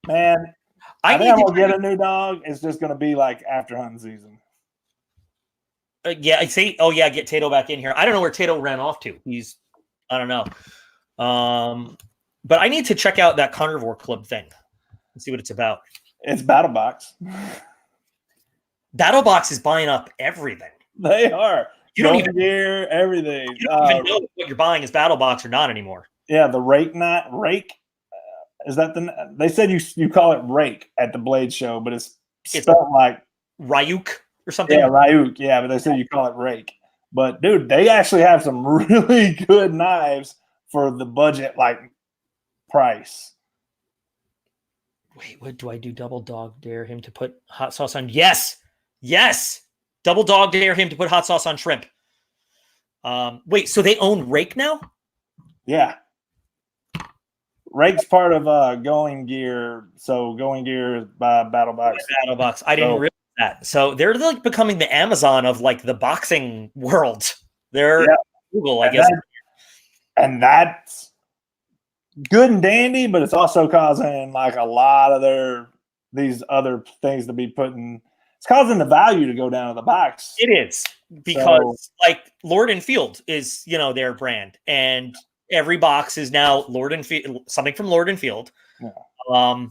Man, I think I'm gonna get a new dog. It's just gonna be like after hunting season. Yeah, I see. Oh yeah, get Tato back in here. I don't know where Tato ran off to. I don't know. But I need to check out that Carnivore Club thing and see what it's about. It's BattleBox. BattleBox is buying up everything. They are. You don't even gear everything. You don't even know what you're buying is BattleBox or not anymore. Yeah, the rake. Is that they said you call it rake at the Blade Show, but it's spelled like Ryuk or something. Yeah, Ryuk. Yeah, but they said you call it rake. But dude, they actually have some really good knives for the budget like price. Wait, what do I do? Double dog dare him to put hot sauce on? Yes. Double dog dare him to put hot sauce on shrimp. Wait, so they own Rake now? Yeah. Rake's part of Going Gear. So Going Gear is by BattleBox. BattleBox. I didn't realize that. So they're like becoming the Amazon of like the boxing world. They're Google, I guess. And that's good and dandy, but it's also causing like a lot of these other things to be putting. It's causing the value to go down to the box. It is because like Lord and Field is, their brand, and every box is now Lord and Field, something from Lord and Field. Yeah.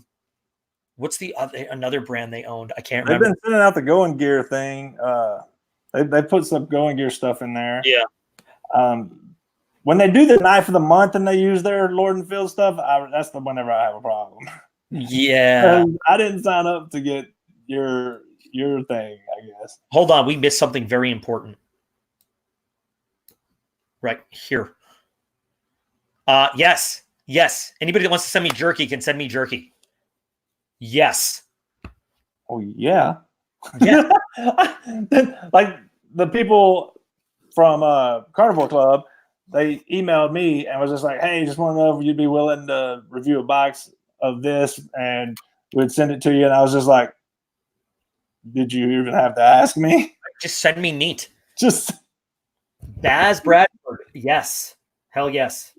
What's the another brand they owned? I can't remember. They've been sending out the Going Gear thing. They put some Going Gear stuff in there. Yeah. When they do the knife of the month and they use their Lord and Field stuff, that's whenever I have a problem. Yeah. I didn't sign up to get your thing, I guess. Hold on, we missed something very important. Right here. Yes. Anybody that wants to send me jerky can send me jerky. Yes. Oh yeah. Yeah. Like the people from Carnivore Club, they emailed me and was just like, "Hey, just want to know if you'd be willing to review a box of this, and we'd send it to you." And I was just like, "Did you even have to ask me? Just send me neat." Just Baz Bradford. Yes. Hell yes.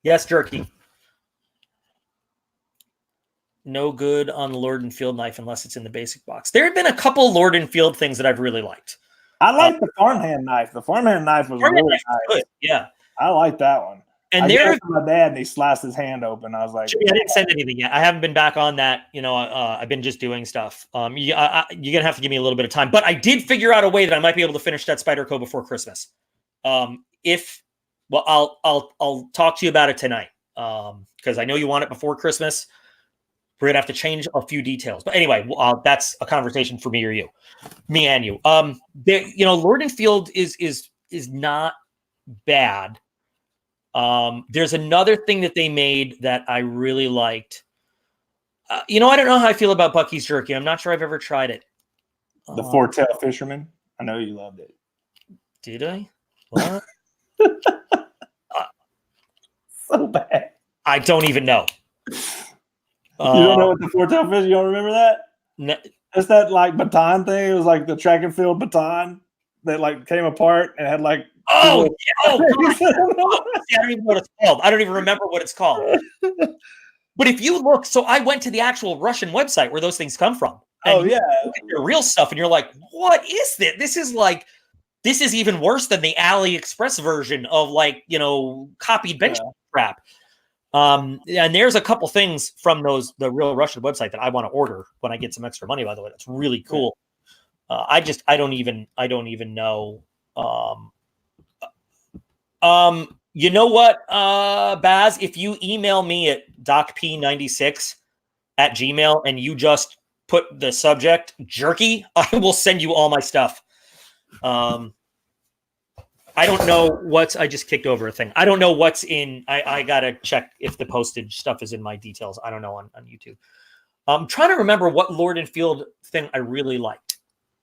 Yes, jerky. No good on the Lord and Field knife unless it's in the basic box. There have been a couple Lord and Field things that I've really liked. I like the farmhand knife. The farmhand knife was really nice. Good. Yeah. I like that one. And I gave it to my dad and he sliced his hand open. I was like, I didn't send anything yet. I haven't been back on that. I've been just doing stuff. You're going to have to give me a little bit of time. But I did figure out a way that I might be able to finish that Spyderco before Christmas. I'll talk to you about it tonight because I know you want it before Christmas. We're going to have to change a few details. But anyway, that's a conversation for me and you. Lord and Field is not bad. There's another thing that they made that I really liked. I don't know how I feel about Bucky's jerky. I'm not sure I've ever tried it. The Four-Tail Fisherman. I know you loved it. Did I? What? So bad. I don't even know. You don't know what the four-tail fish? You don't remember that? It's that like baton thing. It was like the track and field baton that like came apart and had like. Oh, yeah. God. I don't even know what it's called. I don't even remember what it's called. But if you look, so I went to the actual Russian website where those things come from. And yeah, look at your real stuff, and you're like, what is this? This is even worse than the AliExpress version of like, copied bench crap. And there's a couple things from the real Russian website that I want to order when I get some extra money, by the way. That's really cool. I don't even know. You know what, Baz, if you email me at DocP96 @gmail and you just put the subject jerky, I will send you all my stuff. I don't know I just kicked over a thing. I don't know what's in, I gotta check if the postage stuff is in my details. I don't know on YouTube. I'm trying to remember what Lord and Field thing I really liked.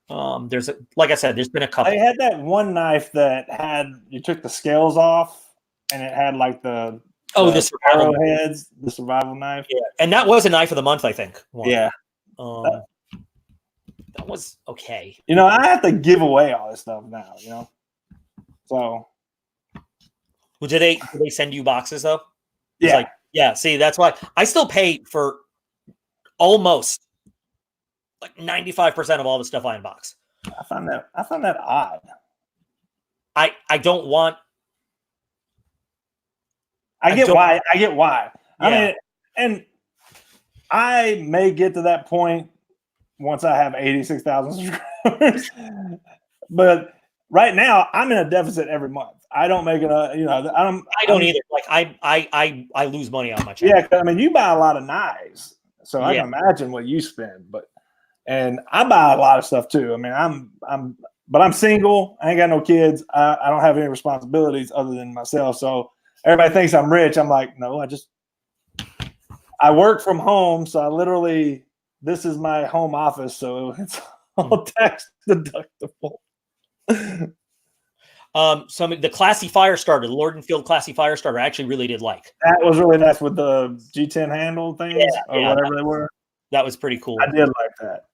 Like I said, there's been a couple. I had that one knife that you took the scales off and it had like the survival arrowheads, the survival knife. Yeah, and that was a knife of the month, I think. Yeah. That was okay. I have to give away all this stuff now, So. Well, do they send you boxes though? Yeah. See, that's why I still pay for almost like 95% of all the stuff I unbox. I found that odd. I don't want. I get why. Yeah. I mean, and I may get to that point once I have 86,000 subscribers. But right now, I'm in a deficit every month. I don't make it. I don't either. Like I lose money on my channel. Yeah, I mean, you buy a lot of knives, so I can imagine what you spend. And I buy a lot of stuff too. I mean, but I'm single. I ain't got no kids. I don't have any responsibilities other than myself. So everybody thinks I'm rich. I'm like, no, I work from home. So this is my home office. So it's all tax deductible. The Classy Fire Starter, the Lord and Field Classy Fire Starter, I actually really did like. That was really nice with the G10 handle things or whatever they were. That was pretty cool. I did like that.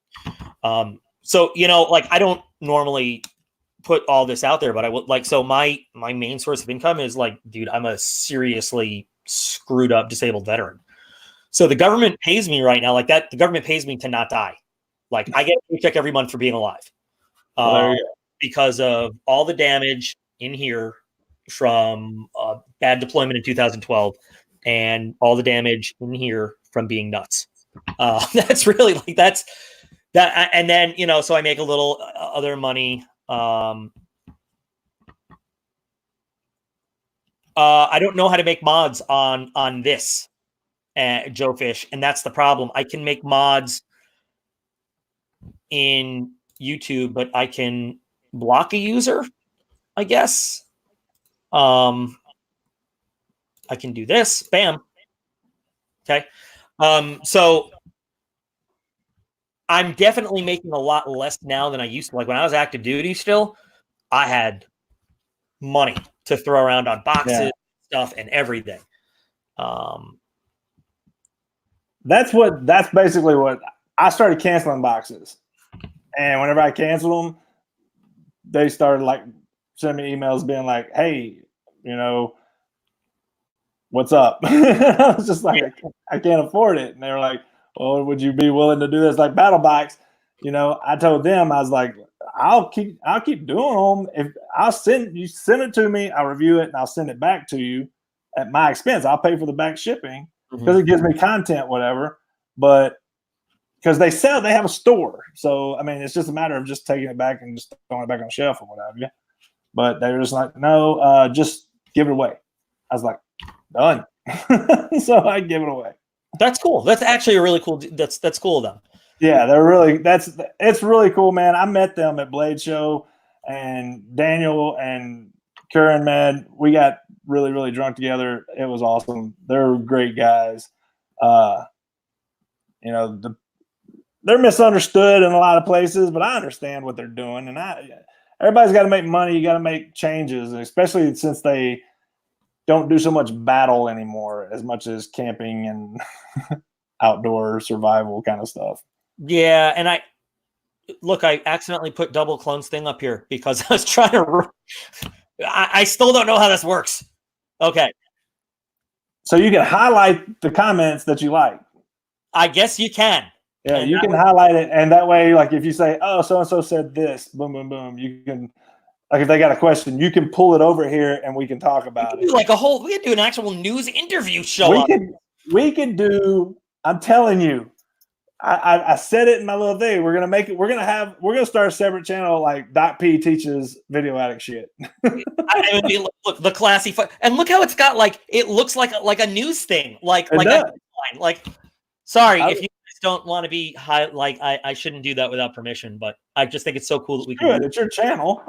So like I don't normally put all this out there, but I would like, so my main source of income is like, dude, I'm a seriously screwed up disabled veteran. So the government pays me right now like that. The government pays me to not die. Like I get a paycheck every month for being alive. Because of all the damage in here from bad deployment in 2012 and all the damage in here from being nuts. That's really like that. And then, so I make a little other money. I don't know how to make mods on this, Joe Fish. And that's the problem. I can make mods in YouTube, but I can block a user, I guess. I can do this. Bam. Okay. So I'm definitely making a lot less now than I used to. Like when I was active duty still, I had money to throw around on boxes, stuff, and everything. That's basically what I started canceling boxes. And whenever I canceled them, they started like sending me emails being like, hey, what's up? I was just like, I can't afford it. And they were like, well, would you be willing to do this? Like BattleBox, I told them, I was like, I'll keep doing them. If you send it to me, I'll review it and I'll send it back to you at my expense. I'll pay for the back shipping because it gives me content, whatever. But because they have a store. So, I mean, it's just a matter of just taking it back and just throwing it back on the shelf or whatever. But they were just like, no, just give it away. I was like, done. So I give it away. That's cool. That's actually a really cool. That's cool of them. Yeah, it's really cool, man. I met them at Blade Show, and Daniel and Karen, man, we got really, really drunk together. It was awesome. They're great guys. They're misunderstood in a lot of places, but I understand what they're doing. And everybody's got to make money. You got to make changes, especially since they don't do so much battle anymore as much as camping and outdoor survival kind of stuff. Yeah, and I accidentally put double clones thing up here because I was trying to. I still don't know how this works. Okay. So you can highlight the comments that you like. I guess you can. Yeah, you can highlight it, and that way, like if you say, "Oh, so and so said this," boom, boom, boom, you can. Like if they got a question, you can pull it over here, and we can talk about it. Like we can do an actual news interview show. We can do. I'm telling you, I said it in my little thing. We're gonna make it. We're gonna start a separate channel like DocP teaches video addict shit. I mean, look the classy and look how it's got like it looks like a news thing. Like sorry if you guys don't want to be high. Like I shouldn't do that without permission, but I just think it's so cool that we can. It's your channel.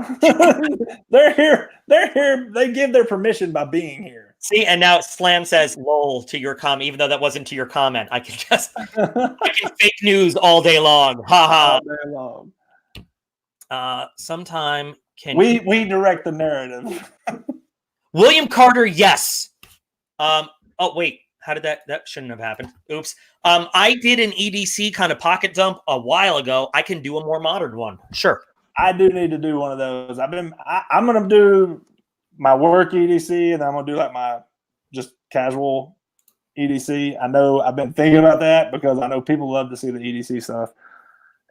They're here. They give their permission by being here. See, and now Slam says "lol" to your comment, even though that wasn't to your comment. I can fake news all day long. Ha ha. All day long. Sometime we direct the narrative. William Carter, yes. Oh wait, how did that shouldn't have happened? Oops. I did an EDC kind of pocket dump a while ago. I can do a more modern one. Sure. I do need to do one of those. I'm gonna do my work EDC, and I'm gonna do like my just casual EDC. I know I've been thinking about that because I know people love to see the EDC stuff.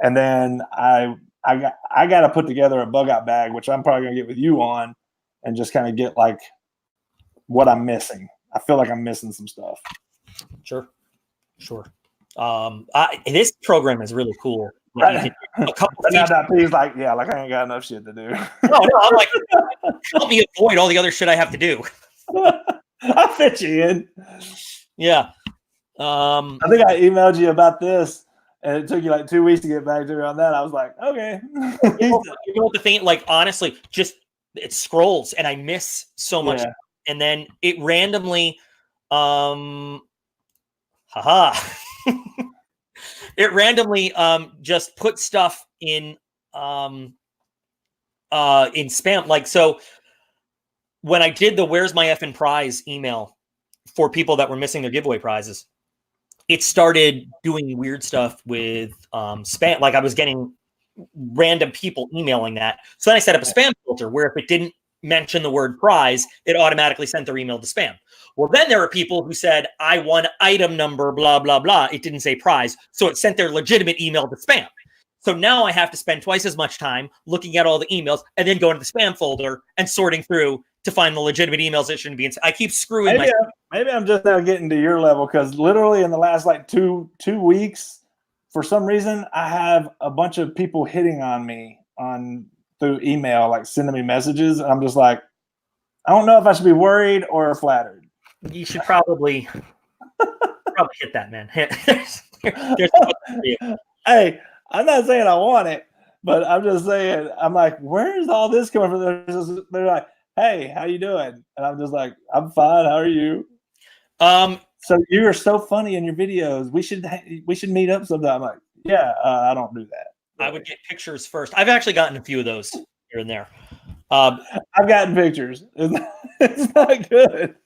And then I got to put together a bug out bag, which I'm probably gonna get with you on, and just kind of get like what I'm missing. I feel like I'm missing some stuff. Sure. This program is really cool. Right. He's like, yeah, like I ain't got enough shit to do. No, I'm like, help me avoid all the other shit I have to do. I'll fit you in. Yeah. I think I emailed you about this, and it took you like 2 weeks to get back to me on that. I was like, okay. You know what the thing? Like honestly, just it scrolls, and I miss so much, and then it randomly, it randomly just put stuff in spam. Like so when I did the where's my effing prize email for people that were missing their giveaway prizes, it started doing weird stuff with spam. Like I was getting random people emailing that. So then I set up a spam filter where if it didn't mention the word prize, it automatically sent their email to spam. Well, then there were people who said, I won item number, blah, blah, blah. It didn't say prize. So it sent their legitimate email to spam. So now I have to spend twice as much time looking at all the emails and then going to the spam folder and sorting through to find the legitimate emails that shouldn't be in. I keep screwing myself. Maybe I'm just now getting to your level because literally in the last like two weeks, for some reason, I have a bunch of people hitting on me through email, like sending me messages. And I'm just like, I don't know if I should be worried or flattered. You should probably hit that, man. Hey, I'm not saying I want it, but I'm just saying, I'm like, where's all this coming from? They're like, hey, how you doing? And I'm just like, I'm fine. How are you? So you are so funny in your videos. We should meet up sometime. I'm like, yeah, I don't do that. I would get pictures first. I've actually gotten a few of those here and there. I've gotten pictures. It's not good.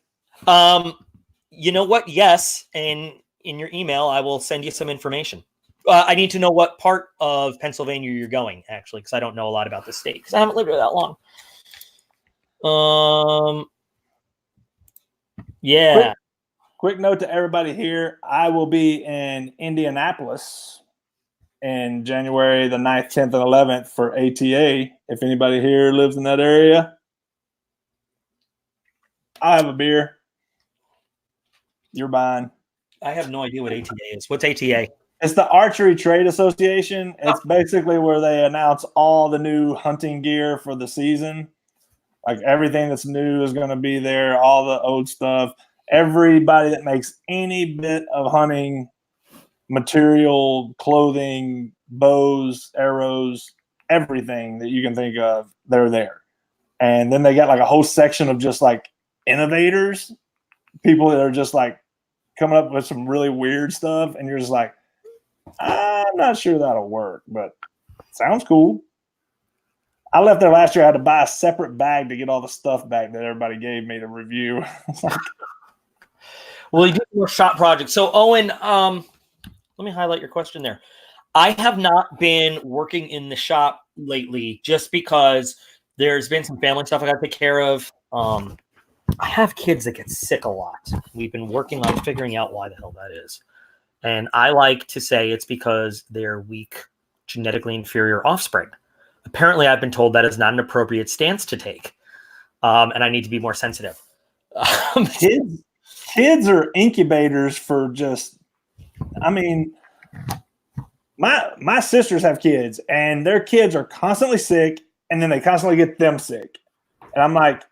You know what? Yes, and in your email, I will send you some information. I need to know what part of Pennsylvania you're going, actually, because I don't know a lot about the state because I haven't lived here that long. Yeah. Quick note to everybody here. I will be in Indianapolis in January the 9th, 10th, and 11th for ATA. If anybody here lives in that area, I'll have a beer. You're buying. I have no idea what ATA is. What's ATA? It's the Archery Trade Association. It's basically where they announce all the new hunting gear for the season. Like everything that's new is going to be there, all the old stuff. Everybody that makes any bit of hunting material, clothing, bows, arrows, everything that you can think of, they're there. And then they got like a whole section of just like innovators, people that are just like coming up with some really weird stuff. And you're just like, I'm not sure that'll work, but sounds cool. I left there last year. I had to buy a separate bag to get all the stuff back that everybody gave me to review. Well, you do more shop projects. So, Owen, me highlight your question there. I have not been working in the shop lately just because there's been some family stuff I got to take care of. I have kids that get sick a lot. We've been working on figuring out why the hell that is. And I like to say it's because they're weak, genetically inferior offspring. Apparently, I've been told that is not an appropriate stance to take. And I need to be more sensitive. Kids are incubators for just, I mean, my sisters have kids and their kids are constantly sick and then they constantly get them sick. And I'm like,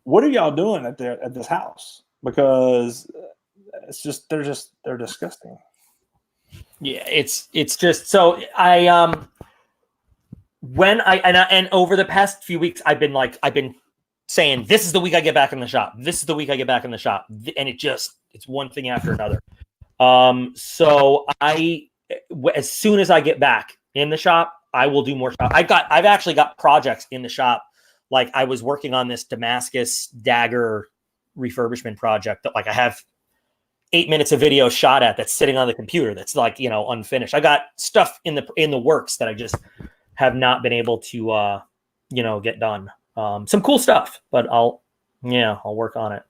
what are y'all doing at this house? Because it's just, they're disgusting. Yeah, it's just, so and over the past few weeks, I've been saying, this is the week I get back in the shop. This is the week I get back in the shop. And it's one thing after another. So as soon as I get back in the shop, I will do more shop. I've actually got projects in the shop. Like I was working on this Damascus dagger refurbishment project that like I have 8 minutes of video shot at that's sitting on the computer. That's like, unfinished. I got stuff in the works that I just have not been able to, get done. Some cool stuff, but I'll work on it.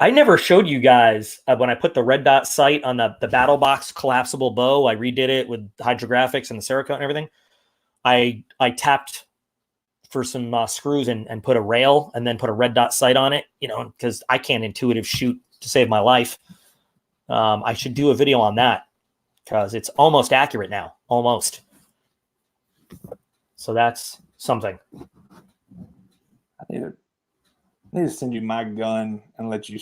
I never showed you guys when I put the red dot sight on the battle box collapsible bow. I redid it with hydrographics and the Cerakote and everything. I tapped for some screws and put a rail and then put a red dot sight on it, because I can't intuitive shoot to save my life. I should do a video on that because it's almost accurate now, almost. So that's something. I need to send you my gun and let you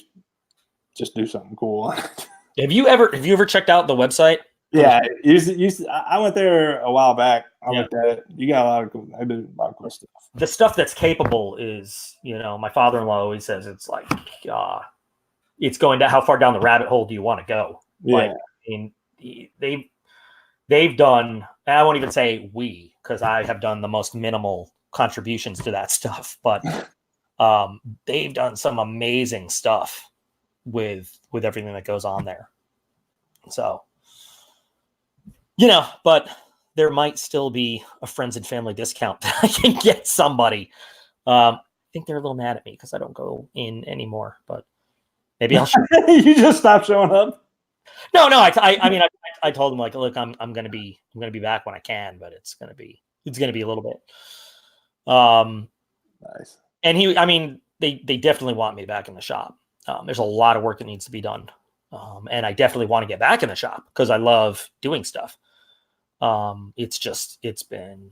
just do something cool. Have you ever checked out the website? Yeah, I went there a while back. I looked at it. You got I did a lot of cool stuff. The stuff that's capable is, my father-in-law always says it's like, it's going to how far down the rabbit hole do you want to go? Yeah. Like, I mean, they've done, I won't even say we, because I have done the most minimal contributions to that stuff, but they've done some amazing stuff with everything that goes on there. So, but there might still be a friends and family discount that I can get somebody. I think they're a little mad at me because I don't go in anymore, but maybe I'll show you just stop showing up. No. I told them like, look, I'm going to be back when I can, but it's going to be a little bit. Nice. And they definitely want me back in the shop. There's a lot of work that needs to be done. And I definitely want to get back in the shop because I love doing stuff. It's been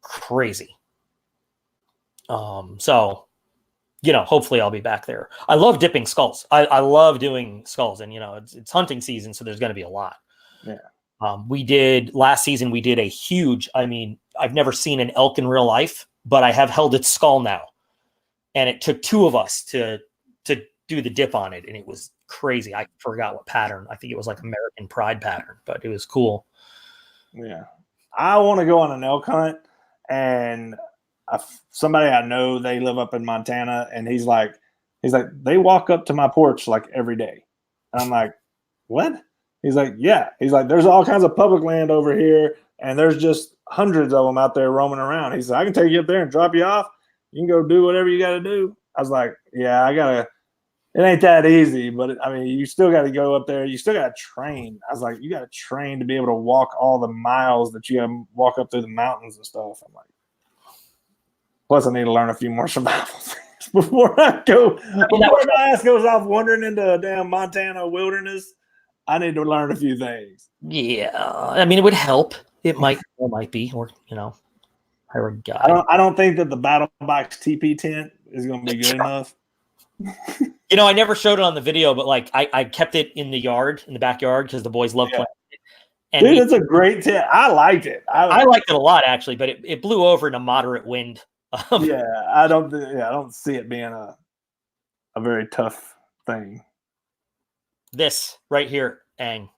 crazy. So, hopefully I'll be back there. I love dipping skulls. I love doing skulls, and it's hunting season, so there's going to be a lot. Yeah. Last season we did a huge, I've never seen an elk in real life, but I have held its skull now. And it took two of us to do the dip on it, and it was crazy. I forgot what pattern. I think it was like American Pride pattern, but it was cool. Yeah. I want to go on an elk hunt, and somebody I know, they live up in Montana, and he's like, they walk up to my porch like every day. And I'm like, what? He's like, yeah. He's like, there's all kinds of public land over here, and there's just hundreds of them out there roaming around. He said, I can take you up there and drop you off. You can go do whatever you got to do. I was like, yeah, it ain't that easy, but you still got to go up there. You still got to train. I was like, you got to train to be able to walk all the miles that you got to walk up through the mountains and stuff. I'm like, plus I need to learn a few more survival things before I go. Before my ass goes off wandering into a damn Montana wilderness, I need to learn a few things. Yeah. It would help. It might be, or, hire a guy. I don't think that the battle box TP tent is going to be good enough. I never showed it on the video, but like I kept it in the backyard because the boys love playing it. And dude, it's a great tent. I liked it. I liked it a lot actually, but it blew over in a moderate wind. I don't see it being a very tough thing. This right here, Ang.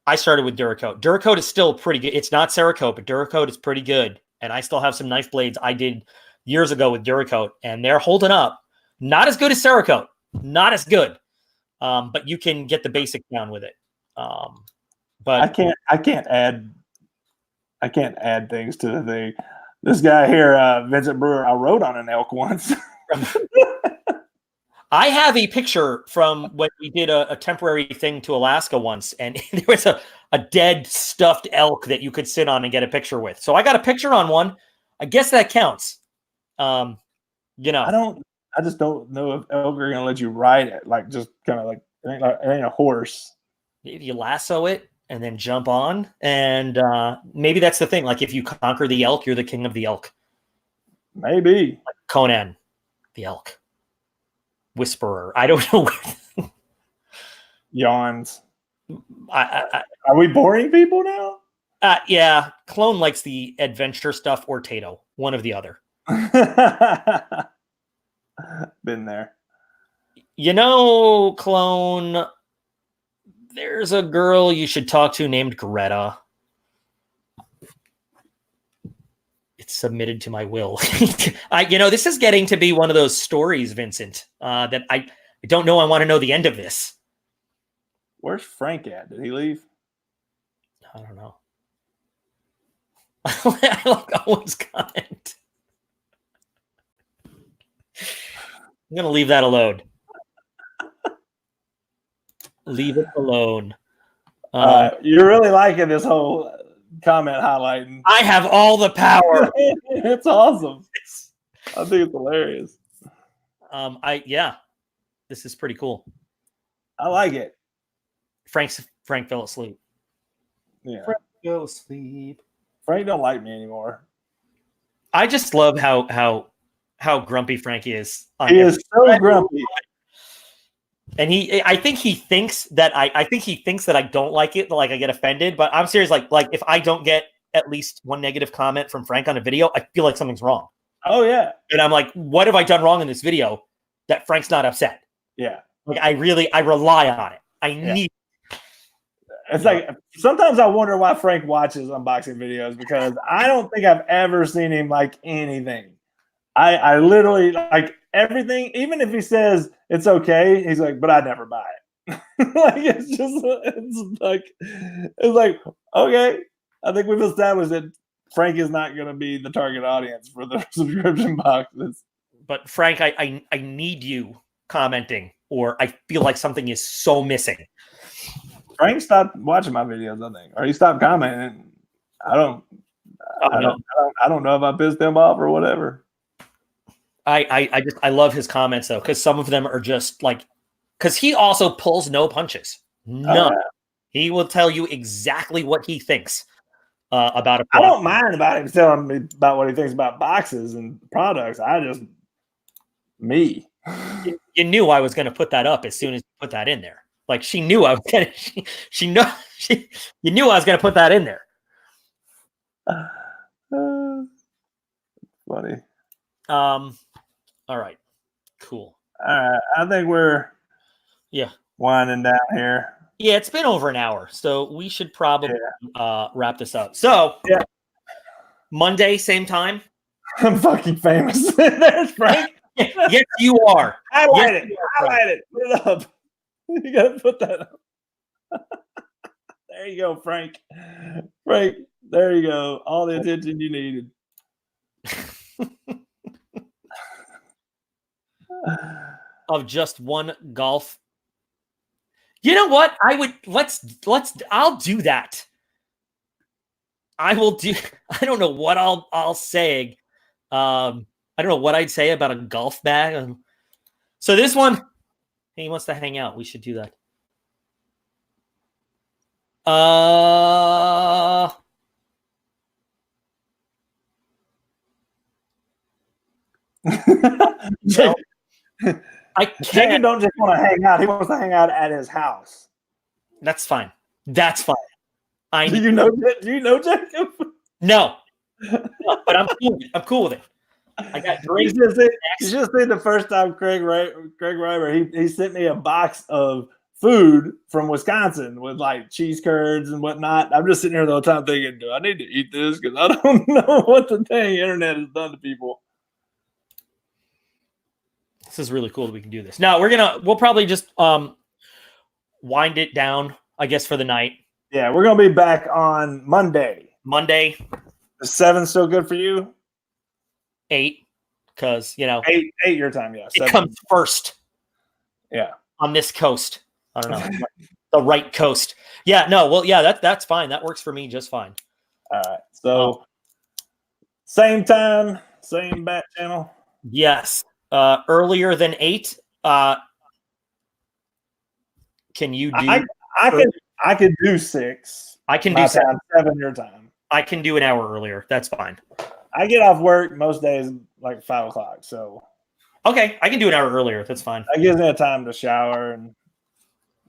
I started with Duracoat. Duracoat is still pretty good. It's not Cerakote, but Duracoat is pretty good. And I still have some knife blades I did years ago with Duracoat, and they're holding up. Not as good as Cerakote. Not as good. but you can get the basic down with it. But I can't add things to the thing. This guy here, Vincent Brewer, I rode on an elk once. I have a picture from when we did a temporary thing to Alaska once, and there was a dead stuffed elk that you could sit on and get a picture with. So I got a picture on one. I guess that counts. I just don't know if elk are gonna let you ride it, like just kind of like it ain't a horse. Maybe you lasso it and then jump on, and maybe that's the thing. Like if you conquer the elk, you're the king of the elk. Maybe like Conan, the elk. Whisperer. I don't know. Yawns. Are we boring people now? Yeah. Clone likes the adventure stuff or Tato. One of the other. Been there. Clone, there's a girl you should talk to named Greta. It's submitted to my will. This is getting to be one of those stories, Vincent, that I don't know. I want to know the end of this. Where's Frank at? Did he leave? I don't know. I like Owen's comment. I'm going to leave that alone. Leave it alone. You're really liking this whole comment highlighting. I have all the power. It's awesome. I think it's hilarious. This is pretty cool. I like it. Frank fell asleep. Yeah. Frank fell asleep. Frank don't like me anymore. I just love how grumpy Frank is. He is so grumpy. And I think he thinks that I don't like it, like I get offended, but I'm serious. Like if I don't get at least one negative comment from Frank on a video, I feel like something's wrong. Oh yeah. And I'm like, what have I done wrong in this video that Frank's not upset? Yeah. Like I rely on it. I need. It's like sometimes I wonder why Frank watches unboxing videos, because I don't think I've ever seen him like anything. I literally like everything, even if he says it's okay, he's like, but I never buy it. Like it's like, okay. I think we've established that Frank is not going to be the target audience for the subscription boxes. But Frank, I need you commenting, or I feel like something is so missing. Frank stopped watching my videos, I think, or he stopped commenting. I don't know if I pissed him off or whatever. I love his comments though, because some of them are just like, because he also pulls no punches. No, he will tell you exactly what he thinks about a product. I don't mind about him telling me about what he thinks about boxes and products. Me. You knew I was going to put that up as soon as you put that in there. Like she knew I was going to. You knew I was going to put that in there. Funny. All right. Cool. All right. I think we're winding down here. Yeah, it's been over an hour, so we should probably wrap this up. So Monday, same time. I'm fucking famous. There's Frank. Yes, you are. Highlight it. Put it up. You gotta put that up. There you go, Frank. Frank, there you go. All the attention you needed. Of just one golf. You know what? I'll do that. I don't know what I'll say. I don't know what I'd say about a golf bag. So this one, he wants to hang out. We should do that. I can't. Jacob don't just want to hang out. He wants to hang out at his house. That's fine. That's fine. Do you know Jacob? No, but I'm cool. I'm cool with it. I got drinks. You just see the first time Craig Reimer, he sent me a box of food from Wisconsin with like cheese curds and whatnot. I'm just sitting here the whole time thinking, do I need to eat this? Because I don't know what the dang internet has done to people. This is really cool that we can do this. Now we'll probably just wind it down, I guess, for the night. Yeah, we're gonna be back on Monday. Monday, Is 7 still good for you? 8, because 8 your time. Yeah, 7. it comes first. Yeah, on this coast. I don't know. The right coast. Yeah, no, well, yeah, that's fine. That works for me just fine. all right. So same time, same bat channel. Yes. Earlier than 8. Can you do I can do 6. I can my do 7. time, 7 your time. I can do an hour earlier. That's fine. I get off work most days like 5 o'clock, so Okay, I can do an hour earlier. That's fine. that gives me time to shower and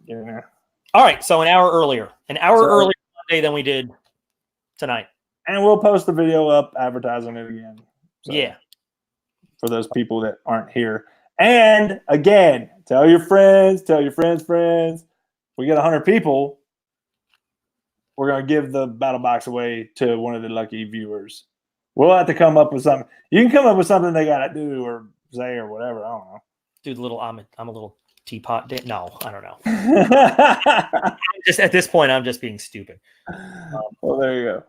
get in there. All right, so an hour earlier. An hour earlier Monday than we did tonight. And we'll post the video up advertising it again. So, Yeah. for those people that aren't here. And again, tell your friends, friends. We get 100 people, we're going to give the battle box away to one of the lucky viewers. We'll have to come up with something. You can come up with something they got to do or say or whatever. I don't know. Dude, I'm a little teapot. No, I don't know. Just at this point, I'm just being stupid. Well, there you go.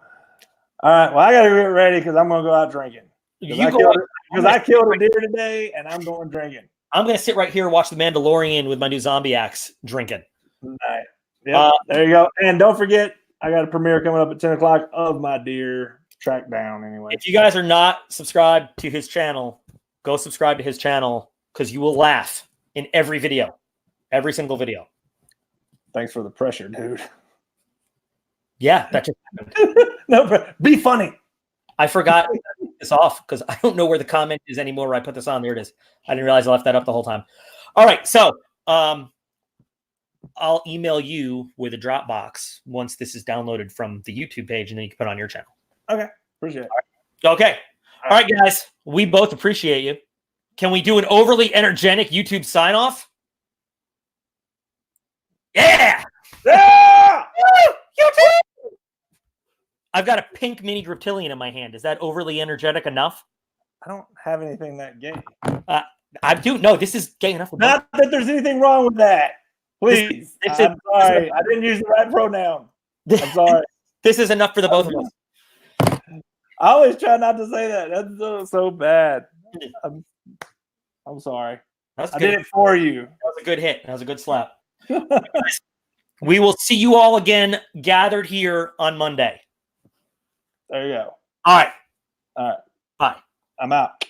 All right. Well, I got to get ready because I'm going to go out drinking. Because I killed a deer today, and I'm going drinking. I'm going to sit right here and watch The Mandalorian with my new zombie axe drinking. All right. Yeah, there you go. And don't forget, I got a premiere coming up at 10 o'clock of my deer track down anyway. If you guys are not subscribed to his channel, go subscribe to his channel because you will laugh in every video. Every single video. Thanks for the pressure, dude. Yeah, that just happened. No, be funny. I forgot to put this off because I don't know where the comment is anymore where I put this on. There it is. I didn't realize I left that up the whole time. All right, so I'll email you with a Dropbox once this is downloaded from the YouTube page, and then you can put it on your channel. Okay, appreciate it. Okay. All right, guys. We both appreciate you. Can we do an overly energetic YouTube sign-off? Yeah! Yeah! YouTube! I've got a pink mini Griptilian in my hand. Is that overly energetic enough? I don't have anything that gay. I do. No, this is gay enough. Not that there's anything wrong with that. Please. I'm sorry. I didn't use the right pronoun. I'm sorry. This is enough for the both of us. I always try not to say that. That's so bad. I'm sorry. I did it for you. That was a good hit. That was a good slap. We will see you all again gathered here on Monday. There you go. All right. All right. Bye. I'm out.